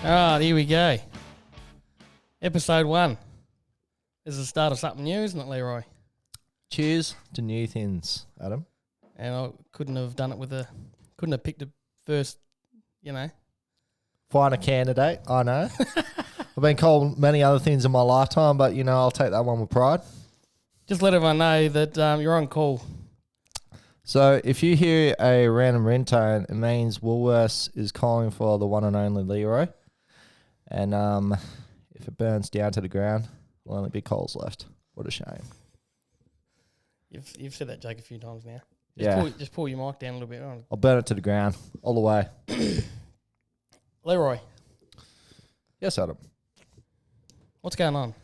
Here we go. Episode 1. This is the start of something new, isn't it, Leroy? Cheers to new things, Adam. And I couldn't have done it couldn't have picked the first, Find a candidate, I know. I've been called many other things in my lifetime, but, I'll take that one with pride. Just let everyone know that you're on call. So if you hear a random ringtone, it means Woolworths is calling for the one and only Leroy. And if it burns down to the ground, there'll only be coals left. What a shame. You've said that joke a few times now. Just pull your mic down a little bit. I'll burn it to the ground, all the way. Leroy. Yes, Adam. What's going on?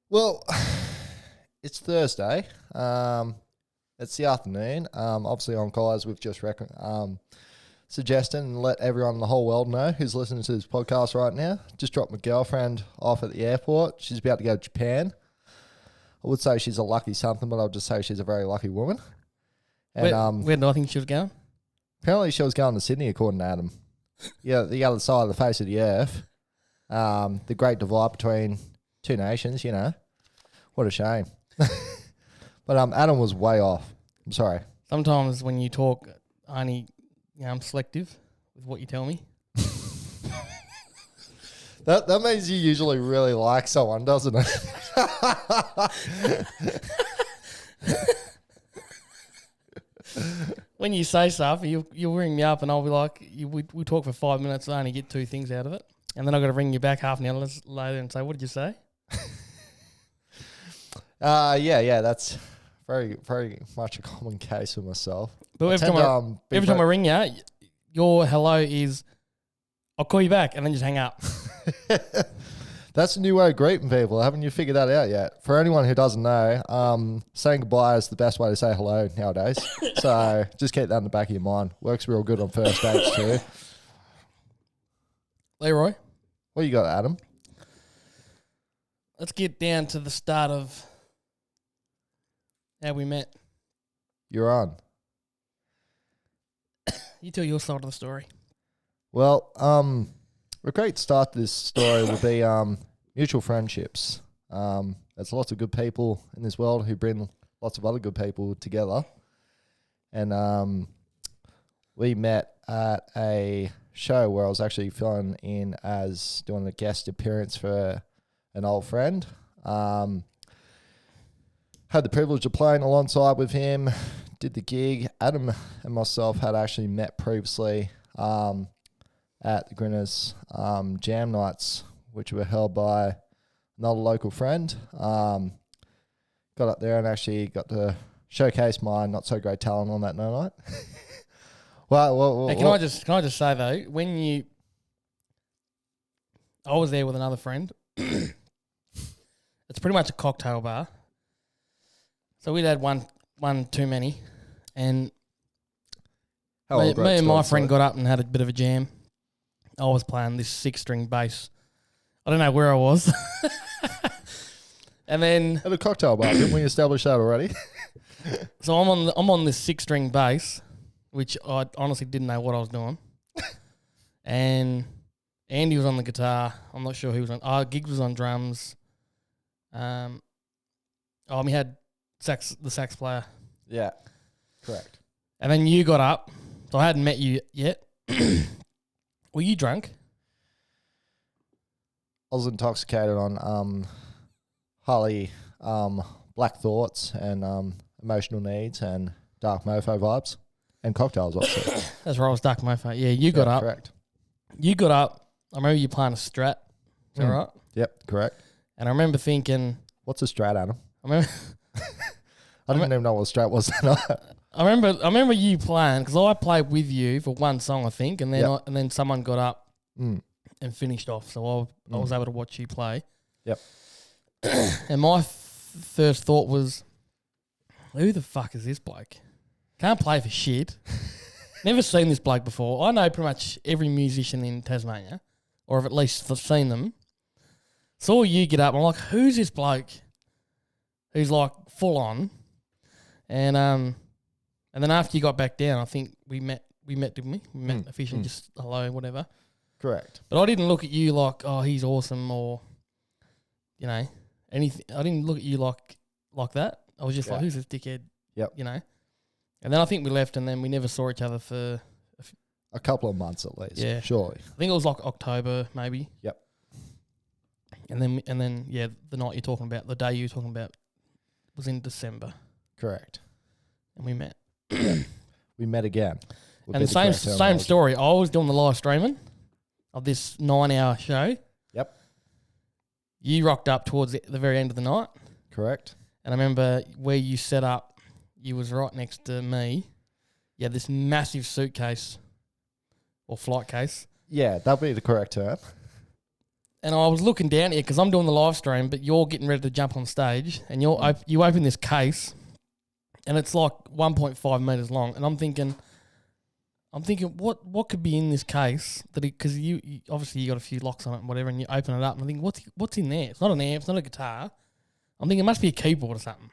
Well, it's Thursday. It's the afternoon. Obviously on call, as we've just suggested, and let everyone in the whole world know who's listening to this podcast right now. Just dropped my girlfriend off at the airport. She's about to go to Japan. I would say she's a lucky something, but I'll just say she's a very lucky woman. And where do I think she was going? Apparently she was going to Sydney, according to Adam. Yeah, the other side of the face of the earth. The great divide between two nations, What a shame. But Adam was way off. I'm sorry. Sometimes when you talk, I'm selective with what you tell me. That means you usually really like someone, doesn't it? When you say stuff, you'll ring me up and I'll be like, we talk for 5 minutes, I only get 2 things out of it. And then I've got to ring you back half an hour later and say, what did you say? Yeah, that's very, very much a common case with myself. But every time I ring you, your hello is, I'll call you back, and then just hang up. That's a new way of greeting people. Haven't you figured that out yet? For anyone who doesn't know, saying goodbye is the best way to say hello nowadays. So just keep that in the back of your mind. Works real good on first dates too. Leroy. What you got, Adam? Let's get down to the start of how we met. You're on. You tell your side of the story. Well, a great start to this story will be mutual friendships. There's lots of good people in this world who bring lots of other good people together. And we met at a show where I was actually filling in as doing a guest appearance for an old friend. Had the privilege of playing alongside with him, did the gig. Adam and myself had actually met previously at the Grinners Jam Nights, which were held by another local friend. Got up there and actually got to showcase my not so great talent on that night. Can I just say though, I was there with another friend. It's pretty much a cocktail bar. So we'd had one too many, and me and my friend got up and had a bit of a jam. I was playing this 6-string bass. I don't know where I was. And then at a cocktail bar, didn't we establish that already? So I'm on this 6-string bass, which I honestly didn't know what I was doing. And Andy was on the guitar. I'm not sure who was on. Giggs was on drums. We had the sax player. Yeah, correct. And then you got up. So I hadn't met you yet. Were you drunk? I was intoxicated on highly black thoughts and emotional needs and dark mofo vibes and cocktails also. That's right, I was dark mofo. Yeah, you got up. Correct. You got up. I remember you playing a Strat. Is that right? Yep, correct. And I remember thinking... What's a Strat, Adam? I didn't even know what a Strat was that night. I remember you playing, because I played with you for one song, I think, and then and then someone got up and finished off. So I was able to watch you play. Yep. And my first thought was, who the fuck is this bloke? Can't play for shit. Never seen this bloke before. I know pretty much every musician in Tasmania, or have at least seen them. Saw you get up, and I'm like, who's this bloke who's like full on? And then after you got back down, I think we met, didn't we? We met officially, just hello, whatever. Correct. But I didn't look at you like, oh, he's awesome, or anything. I didn't look at you like that. I was just like, who's this dickhead? Yep. And then I think we left, and then we never saw each other for a couple of months at least. Yeah, surely. I think it was like October, maybe. Yep. And then the night you're talking about, the day you're talking about, was in December. Correct. And we met. We met again. And the same story. I was doing the live streaming of this 9-hour show. Yep. You rocked up towards the very end of the night. Correct. And I remember where you set up, you was right next to me. You had this massive suitcase or flight case. Yeah, that'd be the correct term. And I was looking down here because I'm doing the live stream, but you're getting ready to jump on stage, and you open this case, and it's like 1.5 meters long, and I'm thinking, what could be in this case? Because you obviously you got a few locks on it and whatever, and you open it up, and I think, what's in there? It's not an amp, it's not a guitar. I'm thinking it must be a keyboard or something.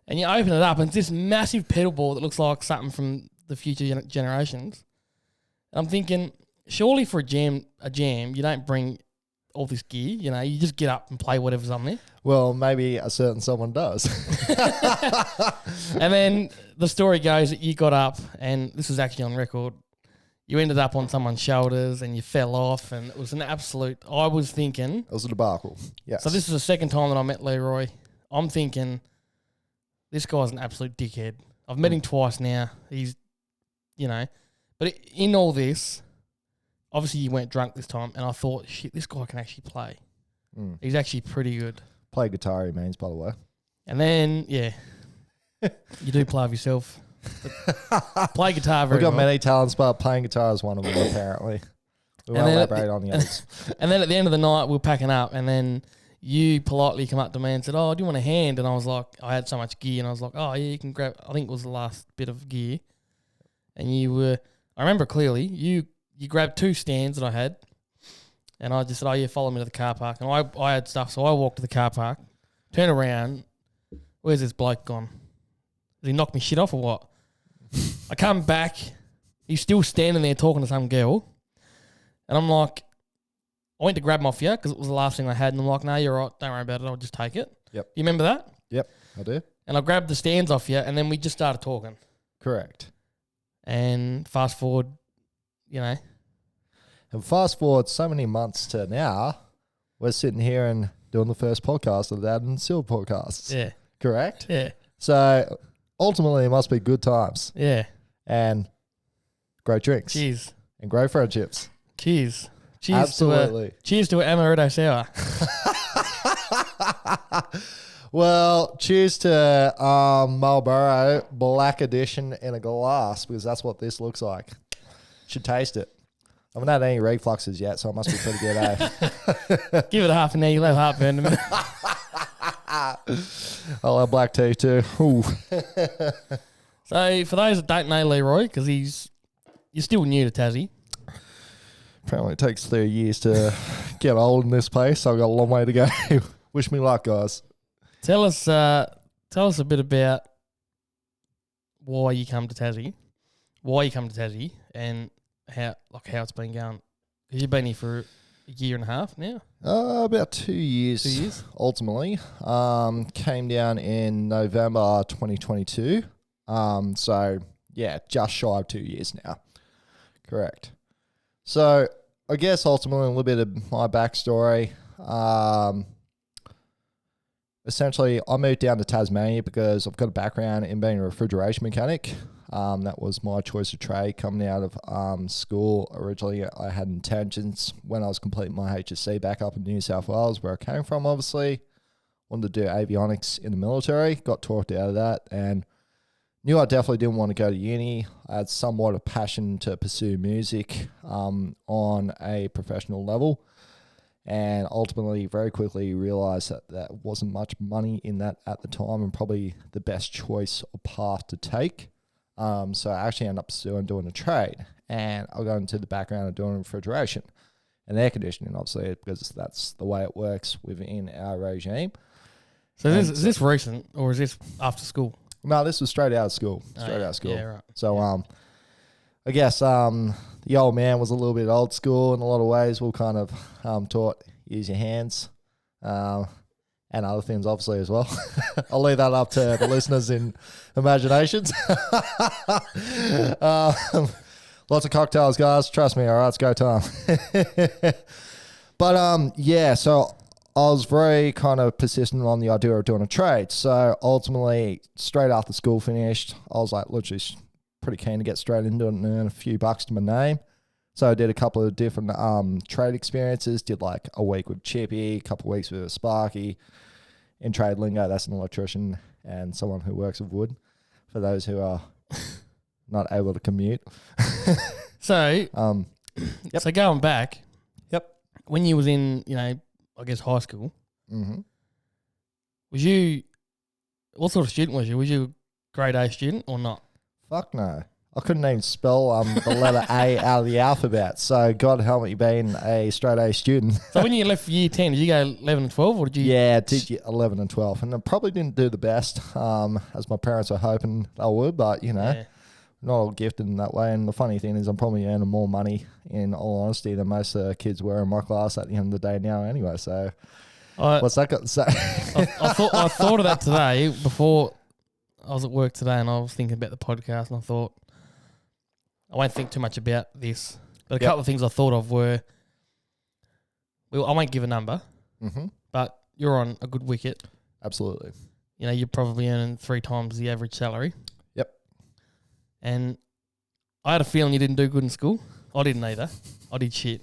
And you open it up, and it's this massive pedal board that looks like something from the future generations. And I'm thinking, surely for a jam, you don't bring all this gear, you just get up and play whatever's on there. Well, maybe a certain someone does. And then the story goes that you got up, and this was actually on record, you ended up on someone's shoulders and you fell off, and it was an absolute, I was thinking. It was a debacle, yes. So this is the second time that I met Leroy. I'm thinking, this guy's an absolute dickhead. I've met him twice now. He's, but in all this, obviously you weren't drunk this time, and I thought, shit, this guy can actually play. He's actually pretty good. Play guitar, he means, by the way. And then, you do play with yourself. Play guitar very well. We've got many talents, but playing guitar is one of them, apparently. We won't elaborate on the others. And then at the end of the night, we were packing up, and then you politely come up to me and said, oh, do you want a hand? And I was like, I had so much gear, and I was like, oh, yeah, you can grab, I think it was the last bit of gear. And I remember clearly, you grabbed 2 stands that I had, and I just said, oh, yeah, follow me to the car park. And I had stuff, so I walked to the car park, turned around, where's this bloke gone? Did he knock me shit off or what? I come back, he's still standing there talking to some girl, and I'm like, I went to grab them off you because it was the last thing I had, and I'm like, no, you're right, don't worry about it, I'll just take it. Yep. You remember that? Yep, I do. And I grabbed the stands off you, and then we just started talking. Correct. And fast forward, And fast forward so many months to now, we're sitting here and doing the first podcast of the Ad and Seal podcasts. Yeah. Correct? Yeah. So ultimately, it must be good times. Yeah. And great drinks. Cheers. And great friendships. Cheers. Cheers. Absolutely. Cheers to an Amaretto Sour. Well, cheers to Marlboro Black Edition in a glass, because that's what this looks like. Should taste it. I haven't had any refluxes yet, so it must be pretty good, eh? Give it a half an hour, you'll have heartburn in a minute. I'll have black tea too. Ooh. So, for those that don't know Leroy, because you're still new to Tassie. Apparently it takes 3 years to get old in this place, so I've got a long way to go. Wish me luck, guys. Tell us a bit about why you come to Tassie, and how it's been going. Because you've been here for a year and a half now. About 2 years. 2 years. Ultimately, came down in November 2022. So yeah, just shy of 2 years now. Correct. So I guess ultimately a little bit of my backstory. Essentially, I moved down to Tasmania because I've got a background in being a refrigeration mechanic. That was my choice of trade coming out of school. Originally, I had intentions when I was completing my HSC back up in New South Wales, where I came from, obviously. Wanted to do avionics in the military, got talked out of that, and knew I definitely didn't want to go to uni. I had somewhat of passion to pursue music on a professional level. And ultimately, very quickly realised that wasn't much money in that at the time, and probably the best choice or path to take. So I actually ended up doing a trade, and I'll go into the background of doing refrigeration and air conditioning, obviously, because that's the way it works within our regime. So is this recent, or is this after school? No, this was straight out of school. Yeah, right. So I guess the old man was a little bit old school in a lot of ways. We were kind of taught use your hands and other things, obviously, as well. I'll leave that up to the listeners in imaginations. Lots of cocktails, guys. Trust me. All right, it's go time. But yeah, so I was very kind of persistent on the idea of doing a trade. So ultimately, straight after school finished, I was like literally pretty keen to get straight into it and earn a few bucks to my name. So I did a couple of different trade experiences, did like a week with Chippy, a couple of weeks with Sparky. In trade lingo, that's an electrician and someone who works with wood, for those who are not able to commute. So, Yep. so going back, Yep. when you was in, I guess high school, Mm-hmm. was you, what sort of student was you? Was you a grade A student or not? Fuck no. I couldn't even spell the letter A out of the alphabet. So God help me being a straight A student. So when you left for year 10, did you go 11 and 12 or did you? Yeah, did 11 and 12. And I probably didn't do the best as my parents were hoping they would, but Yeah. not all gifted in that way. And the funny thing is I'm probably earning more money, in all honesty, than most kids were in my class at the end of the day now anyway. So what's that got to say? I thought of that today before I was at work today and I was thinking about the podcast and I thought, I won't think too much about this, but a couple of things I thought of were, well, I won't give a number, but you're on a good wicket. Absolutely. You're probably earning 3 times the average salary. Yep. And I had a feeling you didn't do good in school. I didn't either. I did shit.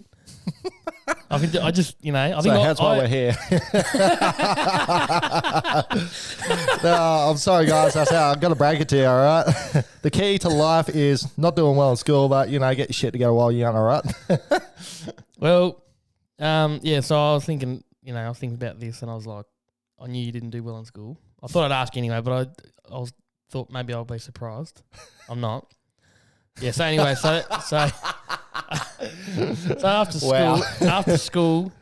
I think that's why we're here. No, I'm sorry, guys. That's how I'm going to break it to you, all right? The key to life is not doing well in school, but, get your shit together while you're young, all right? Well, so I was thinking, about this and I was like, I knew you didn't do well in school. I thought I'd ask anyway, but I thought maybe I'll be surprised. I'm not. Yeah, so anyway, so after school,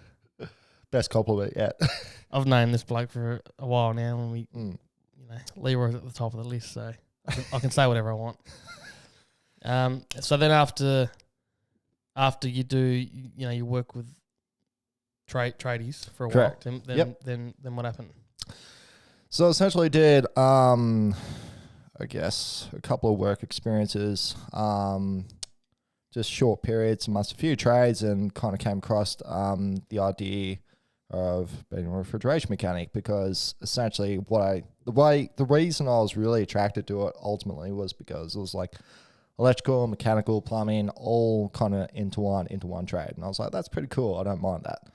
best compliment yet. I've known this bloke for a while now, and we, Leroy's at the top of the list, so I can say whatever I want. So then after you do, you work with tradies for a Correct. while. Then what happened? So essentially did, I guess, a couple of work experiences, just short periods amongst a few trades, and kind of came across the idea of being a refrigeration mechanic, because essentially the reason I was really attracted to it ultimately was because it was like electrical, mechanical, plumbing, all kind of intertwined into one trade. And I was like, that's pretty cool. I don't mind that.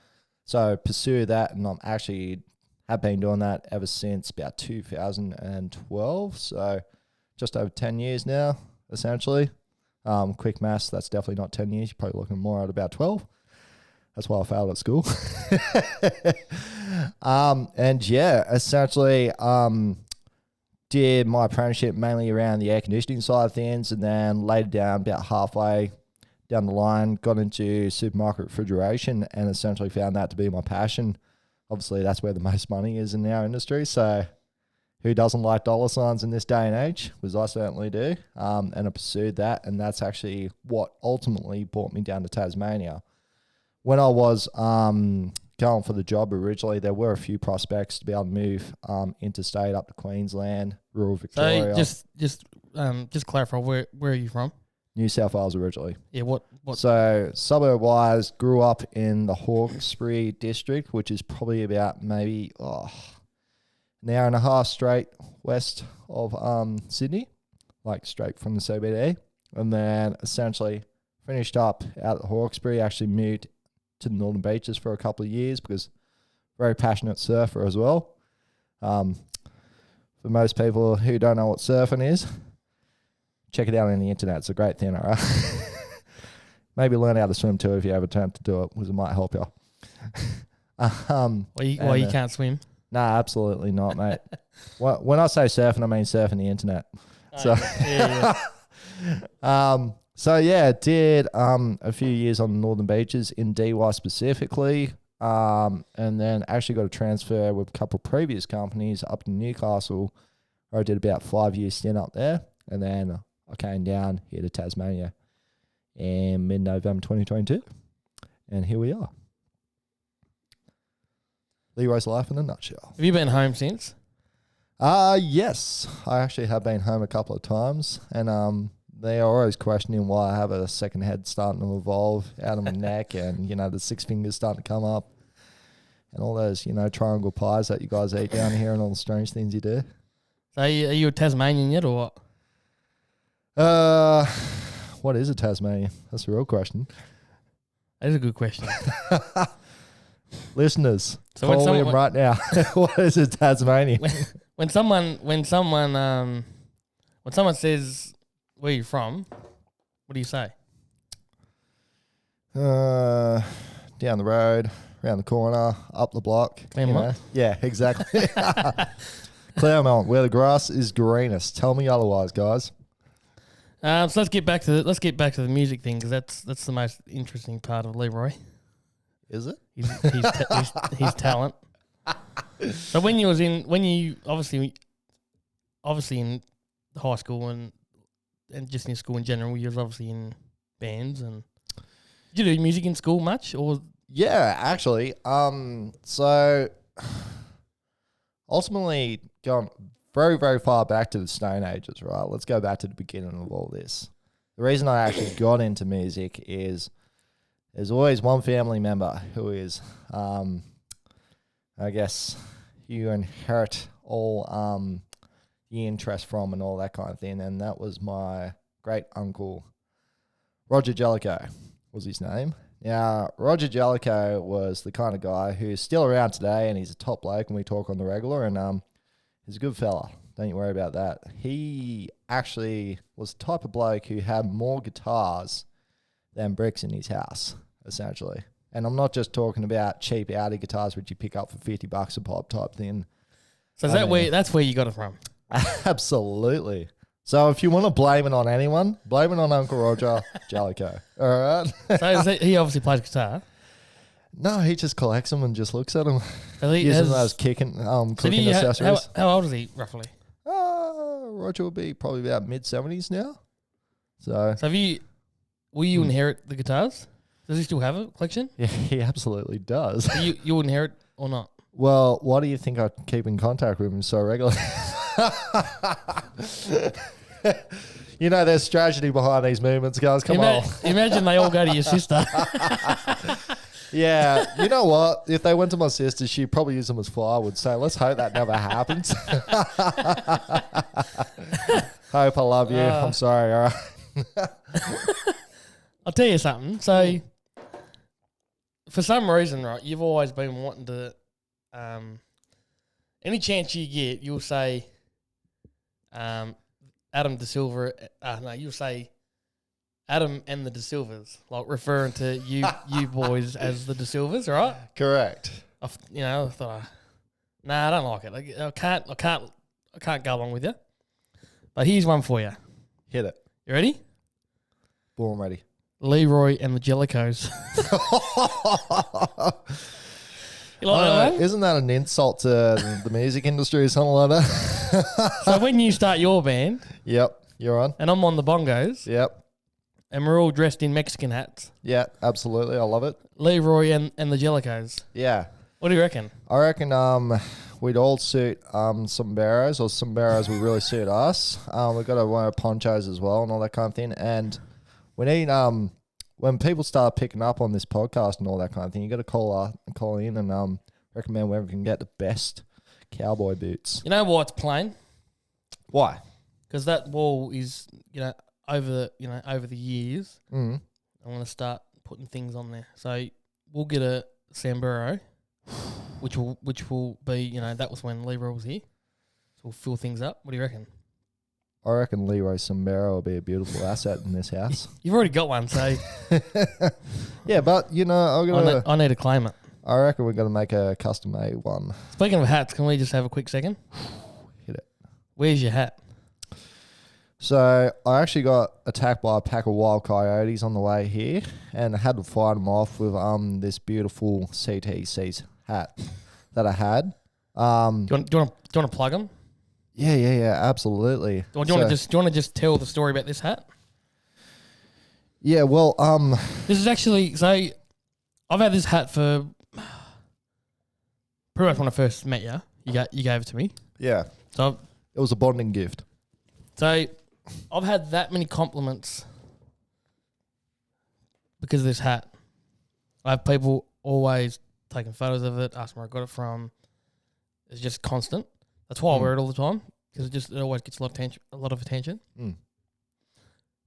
So pursue that, and I'm actually have been doing that ever since about 2012. So just over 10 years now, essentially. Quick maths, that's definitely not 10 years. You're probably looking more at about 12. That's why I failed at school. And yeah, essentially did my apprenticeship mainly around the air conditioning side of things, and then later down about halfway down the line got into supermarket refrigeration and essentially found that to be my passion. Obviously, that's where the most money is in our industry. So who doesn't like dollar signs in this day and age? Because I certainly do. And I pursued that, and that's actually what ultimately brought me down to Tasmania. When I was going for the job originally, there were a few prospects to be able to move interstate up to Queensland, rural Victoria. So just clarify, where are you from? New South Wales originally. Yeah, what? So suburb-wise, grew up in the Hawkesbury district, which is probably about maybe an hour and a half straight west of Sydney, like straight from the CBD. And then essentially finished up out at Hawkesbury, actually moved to the Northern Beaches for a couple of years because very passionate surfer as well. For most people who don't know what surfing is, check it out on the internet. It's a great thing, all right? Maybe learn how to swim too if you have a chance to do it, because it might help you. Why you can't swim? Nah, absolutely not, mate. When I say surfing, I mean surfing the internet. So yeah, did a few years on the Northern Beaches in DY specifically, and then actually got a transfer with a couple of previous companies up to Newcastle, where I did about 5 years stint up there, and then I came down here to Tasmania. in mid-November 2022. And here we are. Leroy's life in a nutshell. Have you been home since? Yes. I actually have been home a couple of times, and they are always questioning why I have a second head starting to evolve out of my neck, and, the 6 fingers starting to come up, and all those, triangle pies that you guys eat down here and all the strange things you do. So are you a Tasmanian yet or what? What is a Tasmanian? That's the real question. That is a good question. Listeners, So when call him right now. What is a Tasmanian? When someone says where you from, what do you say? Down the road, around the corner, up the block. Claremont? Yeah, exactly. Claremont, where the grass is greenest. Tell me otherwise, guys. So let's get back to the music thing, because that's the most interesting part of Leroy. Is it? His talent. So when you obviously in high school and just in school in general, you was obviously in bands. And did you do music in school much, or? Yeah, actually. So ultimately, going very, very far back to the Stone Ages, right? Let's go back to the beginning of all this. The reason I actually got into music is there's always one family member who is, I guess, you inherit all the interest from and all that kind of thing. And that was my great uncle, Roger Jellicoe was his name. Now, Roger Jellicoe was the kind of guy who's still around today, and he's a top bloke, and we talk on the regular, and he's a good fella. Don't you worry about that. He actually was the type of bloke who had more guitars than bricks in his house, essentially. And I'm not just talking about cheap Audi guitars which you pick up for $50 a pop type thing. So that's where you got it from? Absolutely. So if you want to blame it on anyone, blame it on Uncle Roger Jellicoe. All right? So he obviously plays guitar. No, he just collects them and just looks at them. He Using those cooking accessories. How old is he, roughly? Roger will be probably about mid-70s now. So will you inherit the guitars? Does he still have a collection? Yeah, he absolutely does. You will inherit or not? Well, why do you think I keep in contact with him so regularly? There's strategy behind these movements, guys. Come on. Imagine they all go to your sister. Yeah, you know what? If they went to my sister, she'd probably use them as firewood. So let's hope that never happens. Hope I love you. I'm sorry. All right. I'll tell you something. So, for some reason, right, you've always been wanting to, any chance you get, you'll say, Adam De Silva. You'll say Adam and the De Silvas, like referring to you boys as the De Silvas, right? Correct. I thought, I don't like it. I can't go along with you. But here's one for you. Hit it. You ready? Born ready. Leroy and the Jellicoes. You like that one? Isn't that an insult to the music industry or something like that? So when you start your band, Yep, you're on. and I'm on the bongos, Yep. and we're all dressed in Mexican hats, Yeah, absolutely. I love it. Leroy and the Jellicos. Yeah. What do you reckon? I reckon we'd all suit sombreros, or sombreros would really suit us. We've got to wear ponchos as well and all that kind of thing. And we need when people start picking up on this podcast and all that kind of thing, you got to call in and recommend where we can get the best cowboy boots. You know why it's plain? Why? Because that wall is, over the years, Mm. I want to start putting things on there. So we'll get a sombrero, which will be, that was when Leroy was here. So we'll fill things up. What do you reckon? I reckon Leroy sombrero will be a beautiful asset in this house. You've already got one, so Yeah, but I need to claim it. I reckon we're gonna make a custom made one. Speaking of hats, can we just have a quick second? Hit it. Where's your hat? So I actually got attacked by a pack of wild coyotes on the way here, and I had to fight them off with this beautiful CTC's hat that I had. Do you want to plug them? Yeah, absolutely. Do you want to just tell the story about this hat? Yeah, well, This is actually, so I've had this hat for pretty much when I first met you. You gave it to me. yeah, So it was a bonding gift. I've had that many compliments because of this hat. I have people always taking photos of it, asking where I got it from. It's just constant. That's why I wear it all the time, because it always gets a lot of attention. Mm.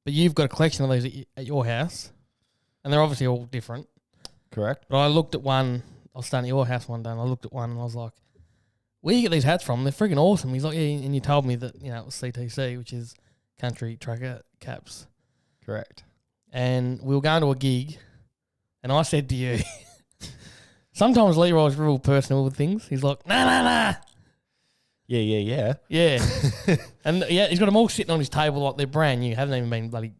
But you've got a collection of these at your house, and they're obviously all different. Correct. But I looked at one. I was staying at your house one day, and I looked at one, and I was like, "Where do you get these hats from? They're freaking awesome." He's like, "Yeah," and you told me that it was CTC, which is Country Tracker Caps. Correct. And we were going to a gig, and I said to you, sometimes Leroy's real personal with things. He's like, nah. Yeah. Yeah. And yeah, he's got them all sitting on his table like they're brand new, haven't even been bloody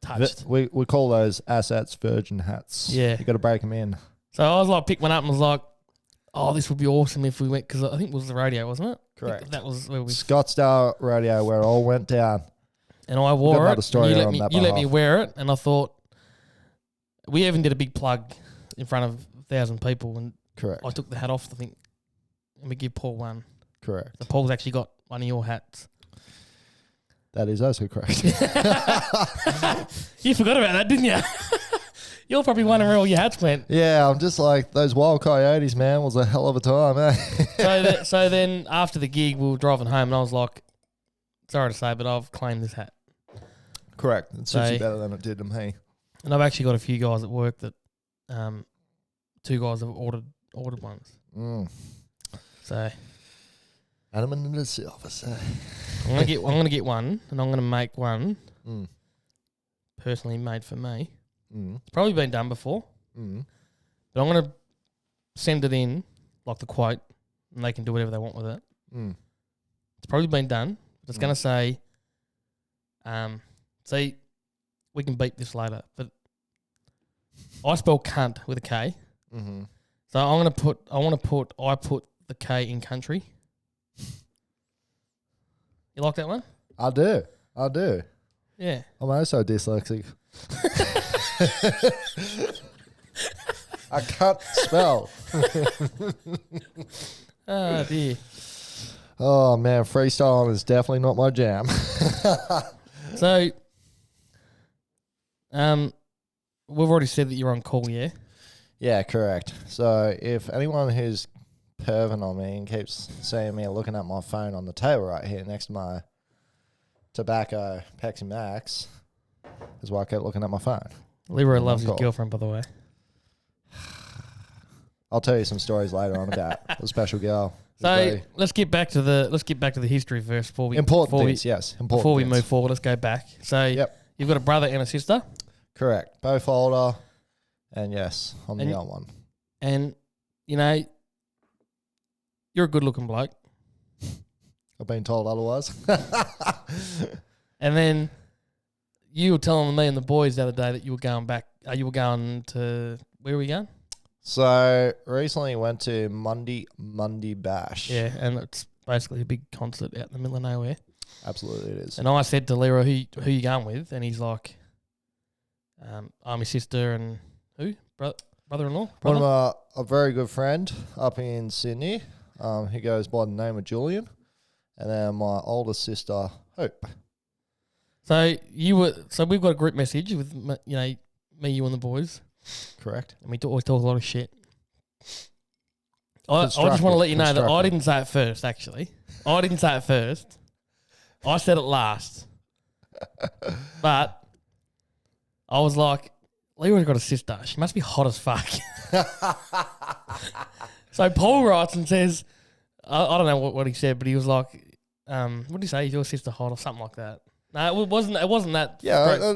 touched. We call those assets virgin hats. Yeah. You got to break them in. So I was like, picked one up and was like, oh, this would be awesome if we went, because I think it was the rodeo, wasn't it? Correct. That was where we... Scottsdale Rodeo, where it all went down. And I wore it. Story You on let me wear it, and I thought, we even did a big plug in front of 1,000 people, and Correct. I took the hat off, I think, and we give Paul one. Correct. So Paul's actually got one of your hats. That is also correct. You forgot about that, didn't you? You're probably wondering where all your hats went. Yeah, I'm just like, those wild coyotes, man, was a hell of a time, eh? So then after the gig, we were driving home, and I was like, sorry to say, but I've claimed this hat. Correct. It suits you better than it did to me. And I've actually got a few guys at work that, 2 guys have ordered ones. Mm. So Adamant in the office. I'm gonna get one, and I'm gonna make one personally made for me. It's probably been done before, but I'm gonna send it in like the quote, and they can do whatever they want with it. It's probably been done, but it's gonna say, see, we can beat this later, but I spell cunt with a K. So I put the K in country. You like that one? I do. Yeah. I'm also dyslexic. I can't spell. Oh dear. Oh man, freestyling is definitely not my jam. So, we've already said that you're on call, yeah? Yeah, correct. So if anyone who's perving on me and keeps seeing me looking at my phone on the table right here next to my tobacco Pepsi Max, is why I kept looking at my phone. Leroy loves his girlfriend, by the way. I'll tell you some stories later on about the special girl. So let's get back to the history first before we move forward. Let's go back. So you've got a brother and a sister. Correct. Both older, and yes, I'm the young one. And you're a good-looking bloke. I've been told otherwise. And then you were telling me and the boys the other day that you were going back. You were going to, where were you going? So recently went to Monday Bash. Yeah, and it's basically a big concert out in the middle of nowhere. Absolutely it is. And I said to Leroy, who you going with? And he's like, I'm my sister and who? Brother-in-law? One of a very good friend up in Sydney. He goes by the name of Julian. And then my older sister, Hope. So we've got a group message with me, you and the boys. Correct. And we always talk a lot of shit. I just want to let you know that I didn't say it first, actually. I didn't say it first. I said it last. But I was like, Leroy's got a sister. She must be hot as fuck. So Paul writes and says, I don't know what he said, but he was like, what did he say? Is your sister hot or something like that? No, it wasn't that. Yeah,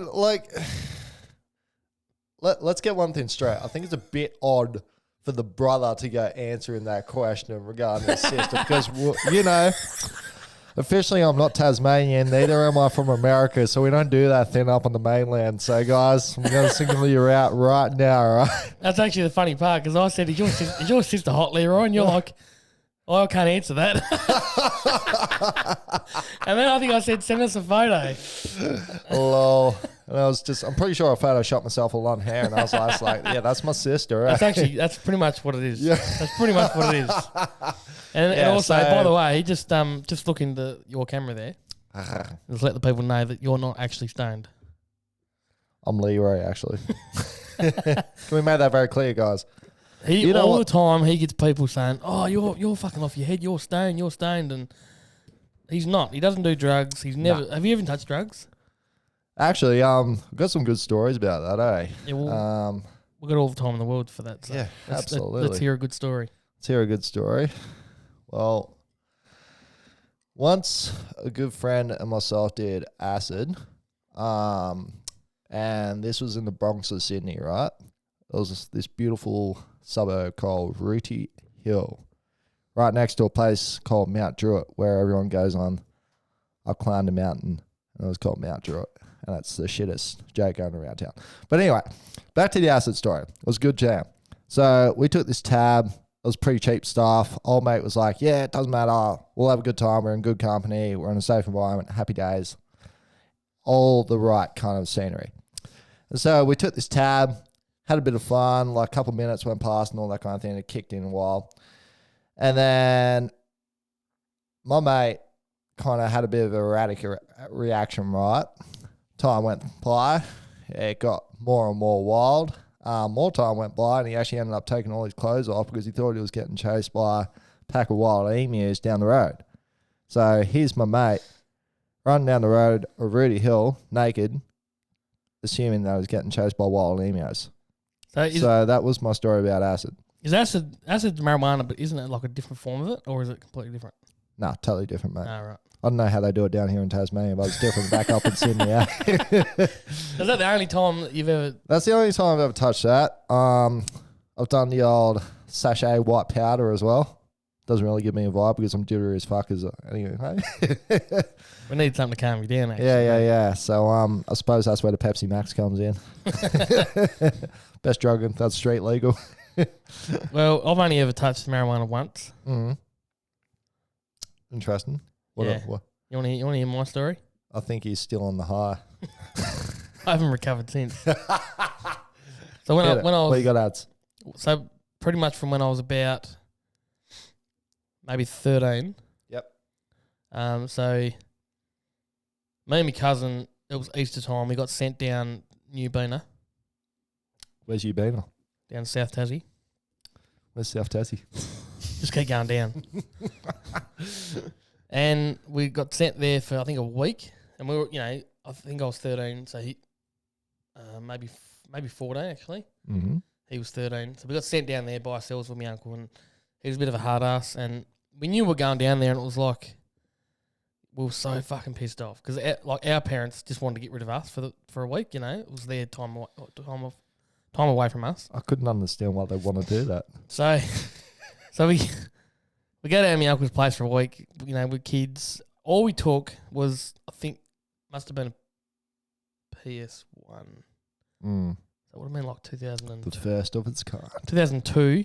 let's get one thing straight. I think it's a bit odd for the brother to go answering that question regarding his sister because, officially I'm not Tasmanian, neither am I from America, so we don't do that thing up on the mainland. So, guys, I'm going to signal you out right now, all right? That's actually the funny part because I said, is your sister hot, Leroy? And you're like, I can't answer that. And then I think I said, send us a photo. Lol. And I'm pretty sure I photoshopped myself with long hair, and I was like, yeah, that's my sister. Right? That's pretty much what it is. Yeah. That's pretty much what it is. And also, by the way, just look into your camera there. Just let the people know that you're not actually stoned. I'm Leroy, actually. Can we make that very clear, guys? All the time he gets people saying, "Oh, you're fucking off your head. You're stoned," and he's not. He doesn't do drugs. He's never. Have you even touched drugs? Actually, I've got some good stories about that, eh? Yeah, we've got all the time in the world for that. So yeah, absolutely. Let's hear a good story. Let's hear a good story. Well, once a good friend and myself did acid, and this was in the Bronx of Sydney, right? It was this beautiful suburb called Rooty Hill, right next to a place called Mount Druitt, where everyone goes on. I climbed a mountain, and it was called Mount Druitt, and that's the shittest joke going around town. But anyway, back to the acid story. It was a good jam. So we took this tab. It was pretty cheap stuff. Old mate was like, yeah, it doesn't matter. We'll have a good time. We're in good company. We're in a safe environment. Happy days. All the right kind of scenery. And so we took this tab, had a bit of fun, like a couple of minutes went past and all that kind of thing. It kicked in a while. And then my mate kind of had a bit of an erratic reaction, right? Time went by. It got more and more wild. More time went by, and he actually ended up taking all his clothes off because he thought he was getting chased by a pack of wild emus down the road. So here's my mate running down the road of Rooty Hill, naked, assuming that he was getting chased by wild emus. So that was my story about acid. Is acid marijuana, but isn't it like a different form of it, or is it completely different? Nah, totally different, mate. Ah, right. I don't know how they do it down here in Tasmania, but it's different back up in Sydney. Yeah. Is that the only time that you've ever... That's the only time I've ever touched that. I've done the old sachet white powder as well. Doesn't really give me a vibe because I'm jittery as fuck. Anyway, we need something to calm you down, actually. Yeah. So I suppose that's where the Pepsi Max comes in. Best drug that's street legal. Well, I've only ever touched marijuana once. Mm-hmm. Interesting. What? You want to hear my story? I think he's still on the high. I haven't recovered since. So when I was... What you got, ads? So pretty much from when I was about maybe 13. Yep. So me and my cousin, it was Easter time. We got sent down New Beena. Where's you been? Down South Tassie. Where's South Tassie? Just keep going down. And we got sent there for, I think, a week. And we were, I think I was 13, so he, maybe 14, actually. Mm-hmm. He was 13. So we got sent down there by ourselves with my uncle, and he was a bit of a hard ass. And we knew we were going down there, and it was like, we were so fucking pissed off. Because, our parents just wanted to get rid of us for a week, It was their time away from us. I couldn't understand why they want to do that. So we go down to my uncle's place for a week, with kids. All we took was, I think, must have been a PS1. Mm. That would have been like 2000. The first of its kind. 2002.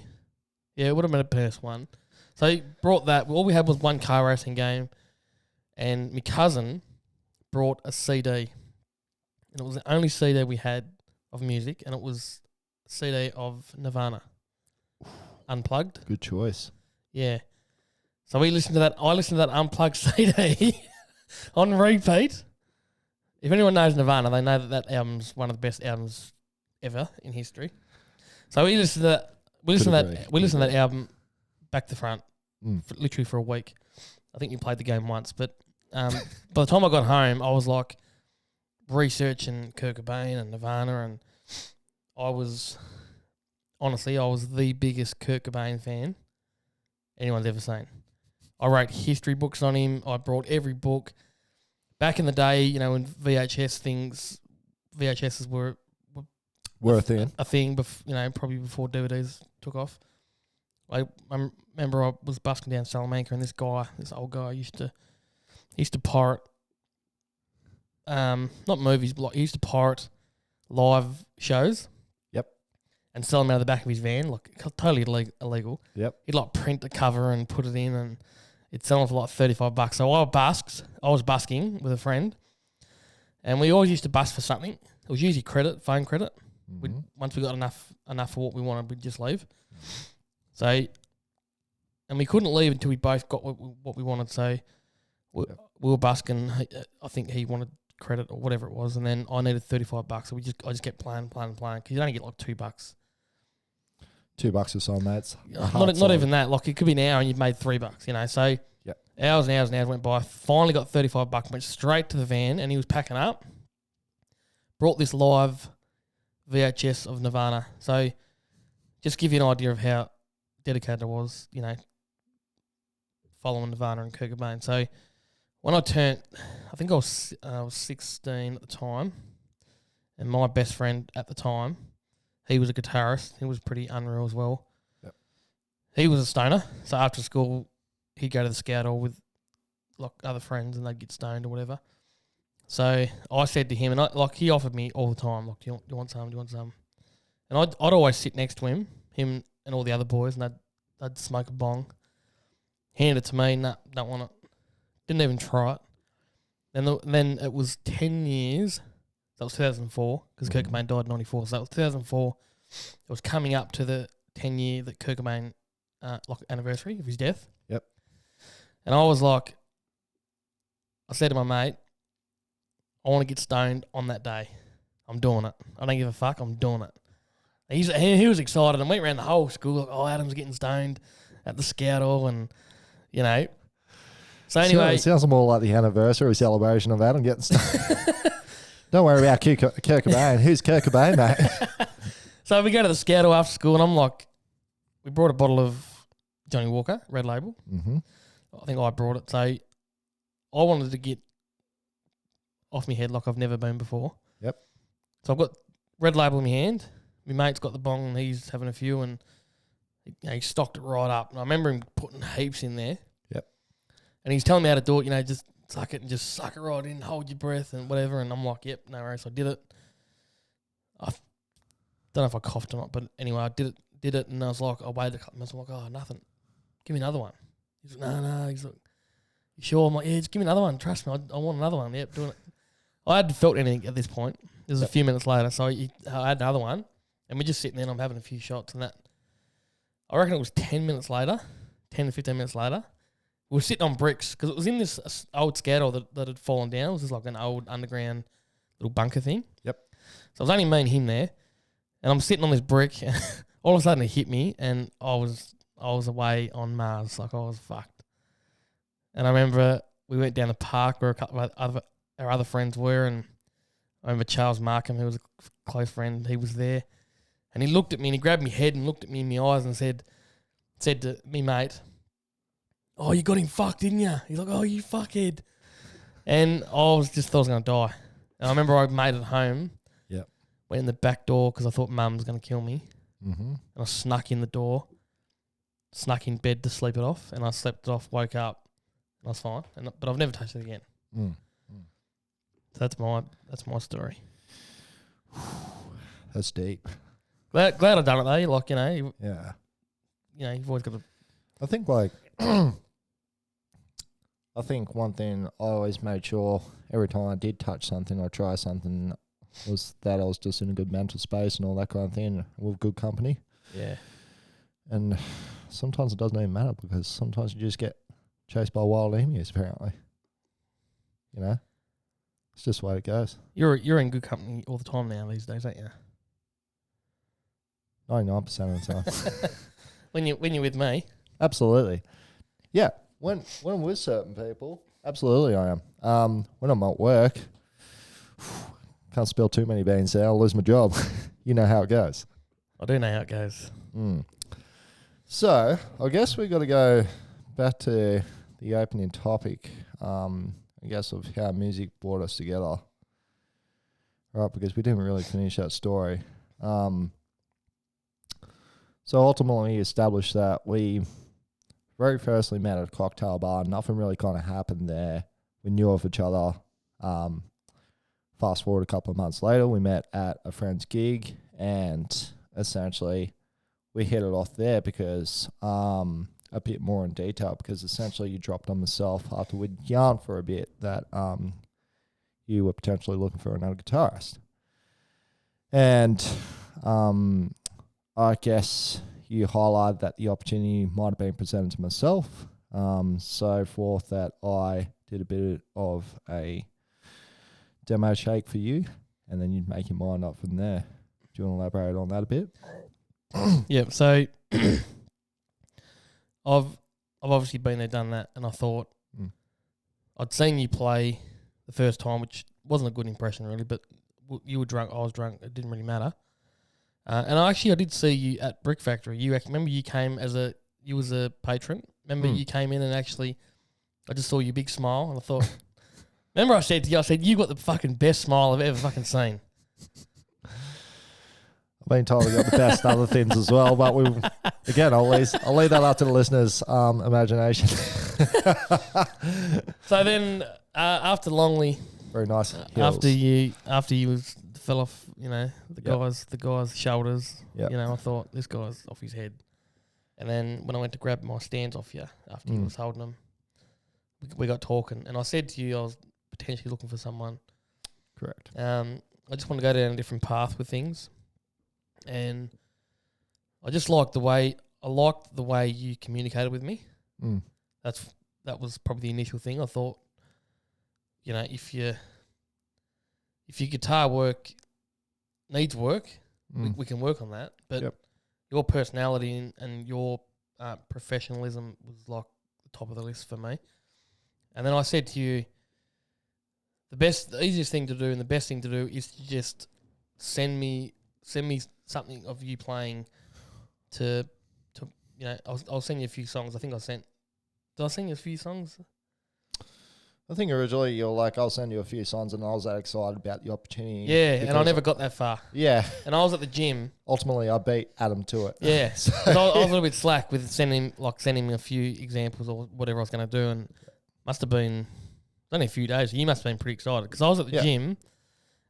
Yeah, it would have been a PS1. So he brought that. All we had was one car racing game, and my cousin brought a CD. And it was the only CD we had of music, and it was a CD of Nirvana. Unplugged. Good choice. Yeah. So we listened to that. I listened to that unplugged CD on repeat. If anyone knows Nirvana, they know that album's one of the best albums ever in history. So we listened to that. We listened to that album back to front, literally for a week. I think you played the game once, but by the time I got home, I was like researching Kurt Cobain and Nirvana, and I was the biggest Kurt Cobain fan anyone's ever seen. I wrote history books on him. I brought every book. Back in the day, when VHSs were a thing. A thing, probably before DVDs took off. I remember I was busking down Salamanca, and this old guy, used to pirate, not movies, but he used to pirate live shows. Yep. And sell them out of the back of his van, totally illegal. Yep. He'd print the cover and put it in, and it'd sell them for $35. So I was busking with a friend, and we always used to bust for something. It was usually phone credit. Mm-hmm. Once we got enough for what we wanted, we'd just leave. So, and we couldn't leave until we both got what we wanted. So we were busking. I think he wanted credit or whatever it was, and then I needed $35. So I just kept playing because you only get like $2. $2 or so, mates. Not even that. Like it could be an hour and you've made $3. You know, so hours and hours and hours went by. Finally got $35. Went straight to the van, and he was packing up. Brought this live VHS of Nirvana. So just give you an idea of how dedicated I was, you know, following Nirvana and Kurt Cobain. So when I turned, I think I was 16 at the time, and my best friend at the time, he was a guitarist. He was pretty unreal as well. Yep. He was a stoner. So after school, he'd go to the scout hall with like other friends, and they'd get stoned or whatever. So I said to him, and he offered me all the time, like, do you want some? Do you want some? And I'd always sit next to him and all the other boys, and they'd smoke a bong. Handed it to me, nah, don't want it. Didn't even try it. Then it was 10 years. That was 2004, because Kurt Cobain died in 94. So that was 2004. It was coming up to the 10-year that Kurt Cobain, anniversary of his death. Yep. And I was like, I said to my mate, I want to get stoned on that day. I'm doing it. I don't give a fuck. I'm doing it. He was excited and went around the whole school like, oh, Adam's getting stoned at the scout hall, and, you know. So anyway. It sounds more like the anniversary celebration of Adam getting stoned. Don't worry about Kurt Cobain. Who's Kurt Cobain, mate? So we go to the scout hall after school, and I'm like, we brought a bottle of Johnny Walker, Red Label. Mm-hmm. I think I brought it. So I wanted to get off my head like I've never been before. Yep. So I've got Red Label in my hand. My mate's got the bong and he's having a few, and he stocked it right up. And I remember him putting heaps in there. Yep. And he's telling me how to do it, you know, just suck it and just suck it right in, hold your breath and whatever. And I'm like, yep, no worries. I did it. I don't know if I coughed or not, but anyway, I did it, and I was like, I waited a couple minutes. I'm like, oh, nothing. Give me another one. He's like, no. He's like, you sure? I'm like, yeah, just give me another one. Trust me, I want another one. Yep, doing it. I hadn't felt anything at this point. It was a few minutes later, so I had another one, and we're just sitting there, and I'm having a few shots, and that. I reckon it was 10 minutes later, 10 to 15 minutes later, we were sitting on bricks, because it was in this old scout hall that had fallen down. It was just like an old underground little bunker thing. Yep. So it was only me and him there, and I'm sitting on this brick, and all of a sudden it hit me, and I was away on Mars, like I was fucked. And I remember we went down the park where a couple of our other friends were, and I remember Charles Markham, who was a close friend, he was there, and he looked at me and he grabbed me head and looked at me in my eyes and said to me mate, oh, you got him fucked, didn't you? He's like, oh, you fuckhead. And I thought I was going to die. And I remember I made it home. Yep. Went in the back door because I thought Mum was going to kill me. Mm-hmm. And I snuck in the door, snuck in bed to sleep it off, and I slept it off, woke up, and I was fine. But I've never touched it again. So that's my story. That's deep. Glad I done it though. Like, you know. Yeah. You know, you've always got to. I think like. I think one thing I always made sure every time I did touch something or try something was that I was just in a good mental space and all that kind of thing with good company. Yeah. And sometimes it doesn't even matter because sometimes you just get chased by wild emus apparently. You know? It's just the way it goes. You're in good company all the time now these days, aren't you? 99% of the time. when you're with me. Absolutely. Yeah. When I'm with certain people, absolutely I am. When I'm at work, can't spill too many beans there, I'll lose my job. You know how it goes. I do know how it goes. So, I guess we've got to go back to the opening topic, I guess, of how music brought us together. Right, because we didn't really finish that story. So, ultimately established that we very firstly met at a cocktail bar. Nothing really kind of happened there. We knew of each other. Fast forward a couple of months later, we met at a friend's gig, and essentially we hit it off there because a bit more in detail, because essentially you dropped on myself after we'd yarned for a bit that you were potentially looking for another guitarist. And I guess you highlighted that the opportunity might have been presented to myself. So forth that I did a bit of a demo shake for you, and then you'd make your mind up from there. Do you want to elaborate on that a bit? Yeah, so I've obviously been there, done that, and I thought I'd seen you play the first time, which wasn't a good impression really, but you were drunk, I was drunk, it didn't really matter. And I did see you at Brick Factory. Remember you came you was a patron. Remember you came in and actually, I just saw your big smile and I thought, remember I said to you, you got the fucking best smile I've ever fucking seen. I've been told I got the best other things as well, but I'll leave that up to the listeners' imagination. So then, after Longley, very nice. After you fell off, the guy's shoulders. Yep. I thought this guy's off his head. And then when I went to grab my stands off you after you was holding them, we got talking, and I said to you I was potentially looking for someone. Correct. I just want to go down a different path with things. And I just liked the way you communicated with me. That was probably the initial thing. I thought, if your guitar work needs work, we can work on that. But your personality and your professionalism was like the top of the list for me. And then I said to you, the easiest thing to do and the best thing to do is to just send me something of you playing to I'll send you a few songs. Did I send you a few songs? I think originally you're like, I'll send you a few songs, and I was that excited about the opportunity. Yeah, and I never got that far. Yeah. And I was at the gym. Ultimately, I beat Adam to it. Yeah. So I was a little bit slack with sending me a few examples or whatever I was going to do, and must have been only a few days. You must have been pretty excited because I was at the gym.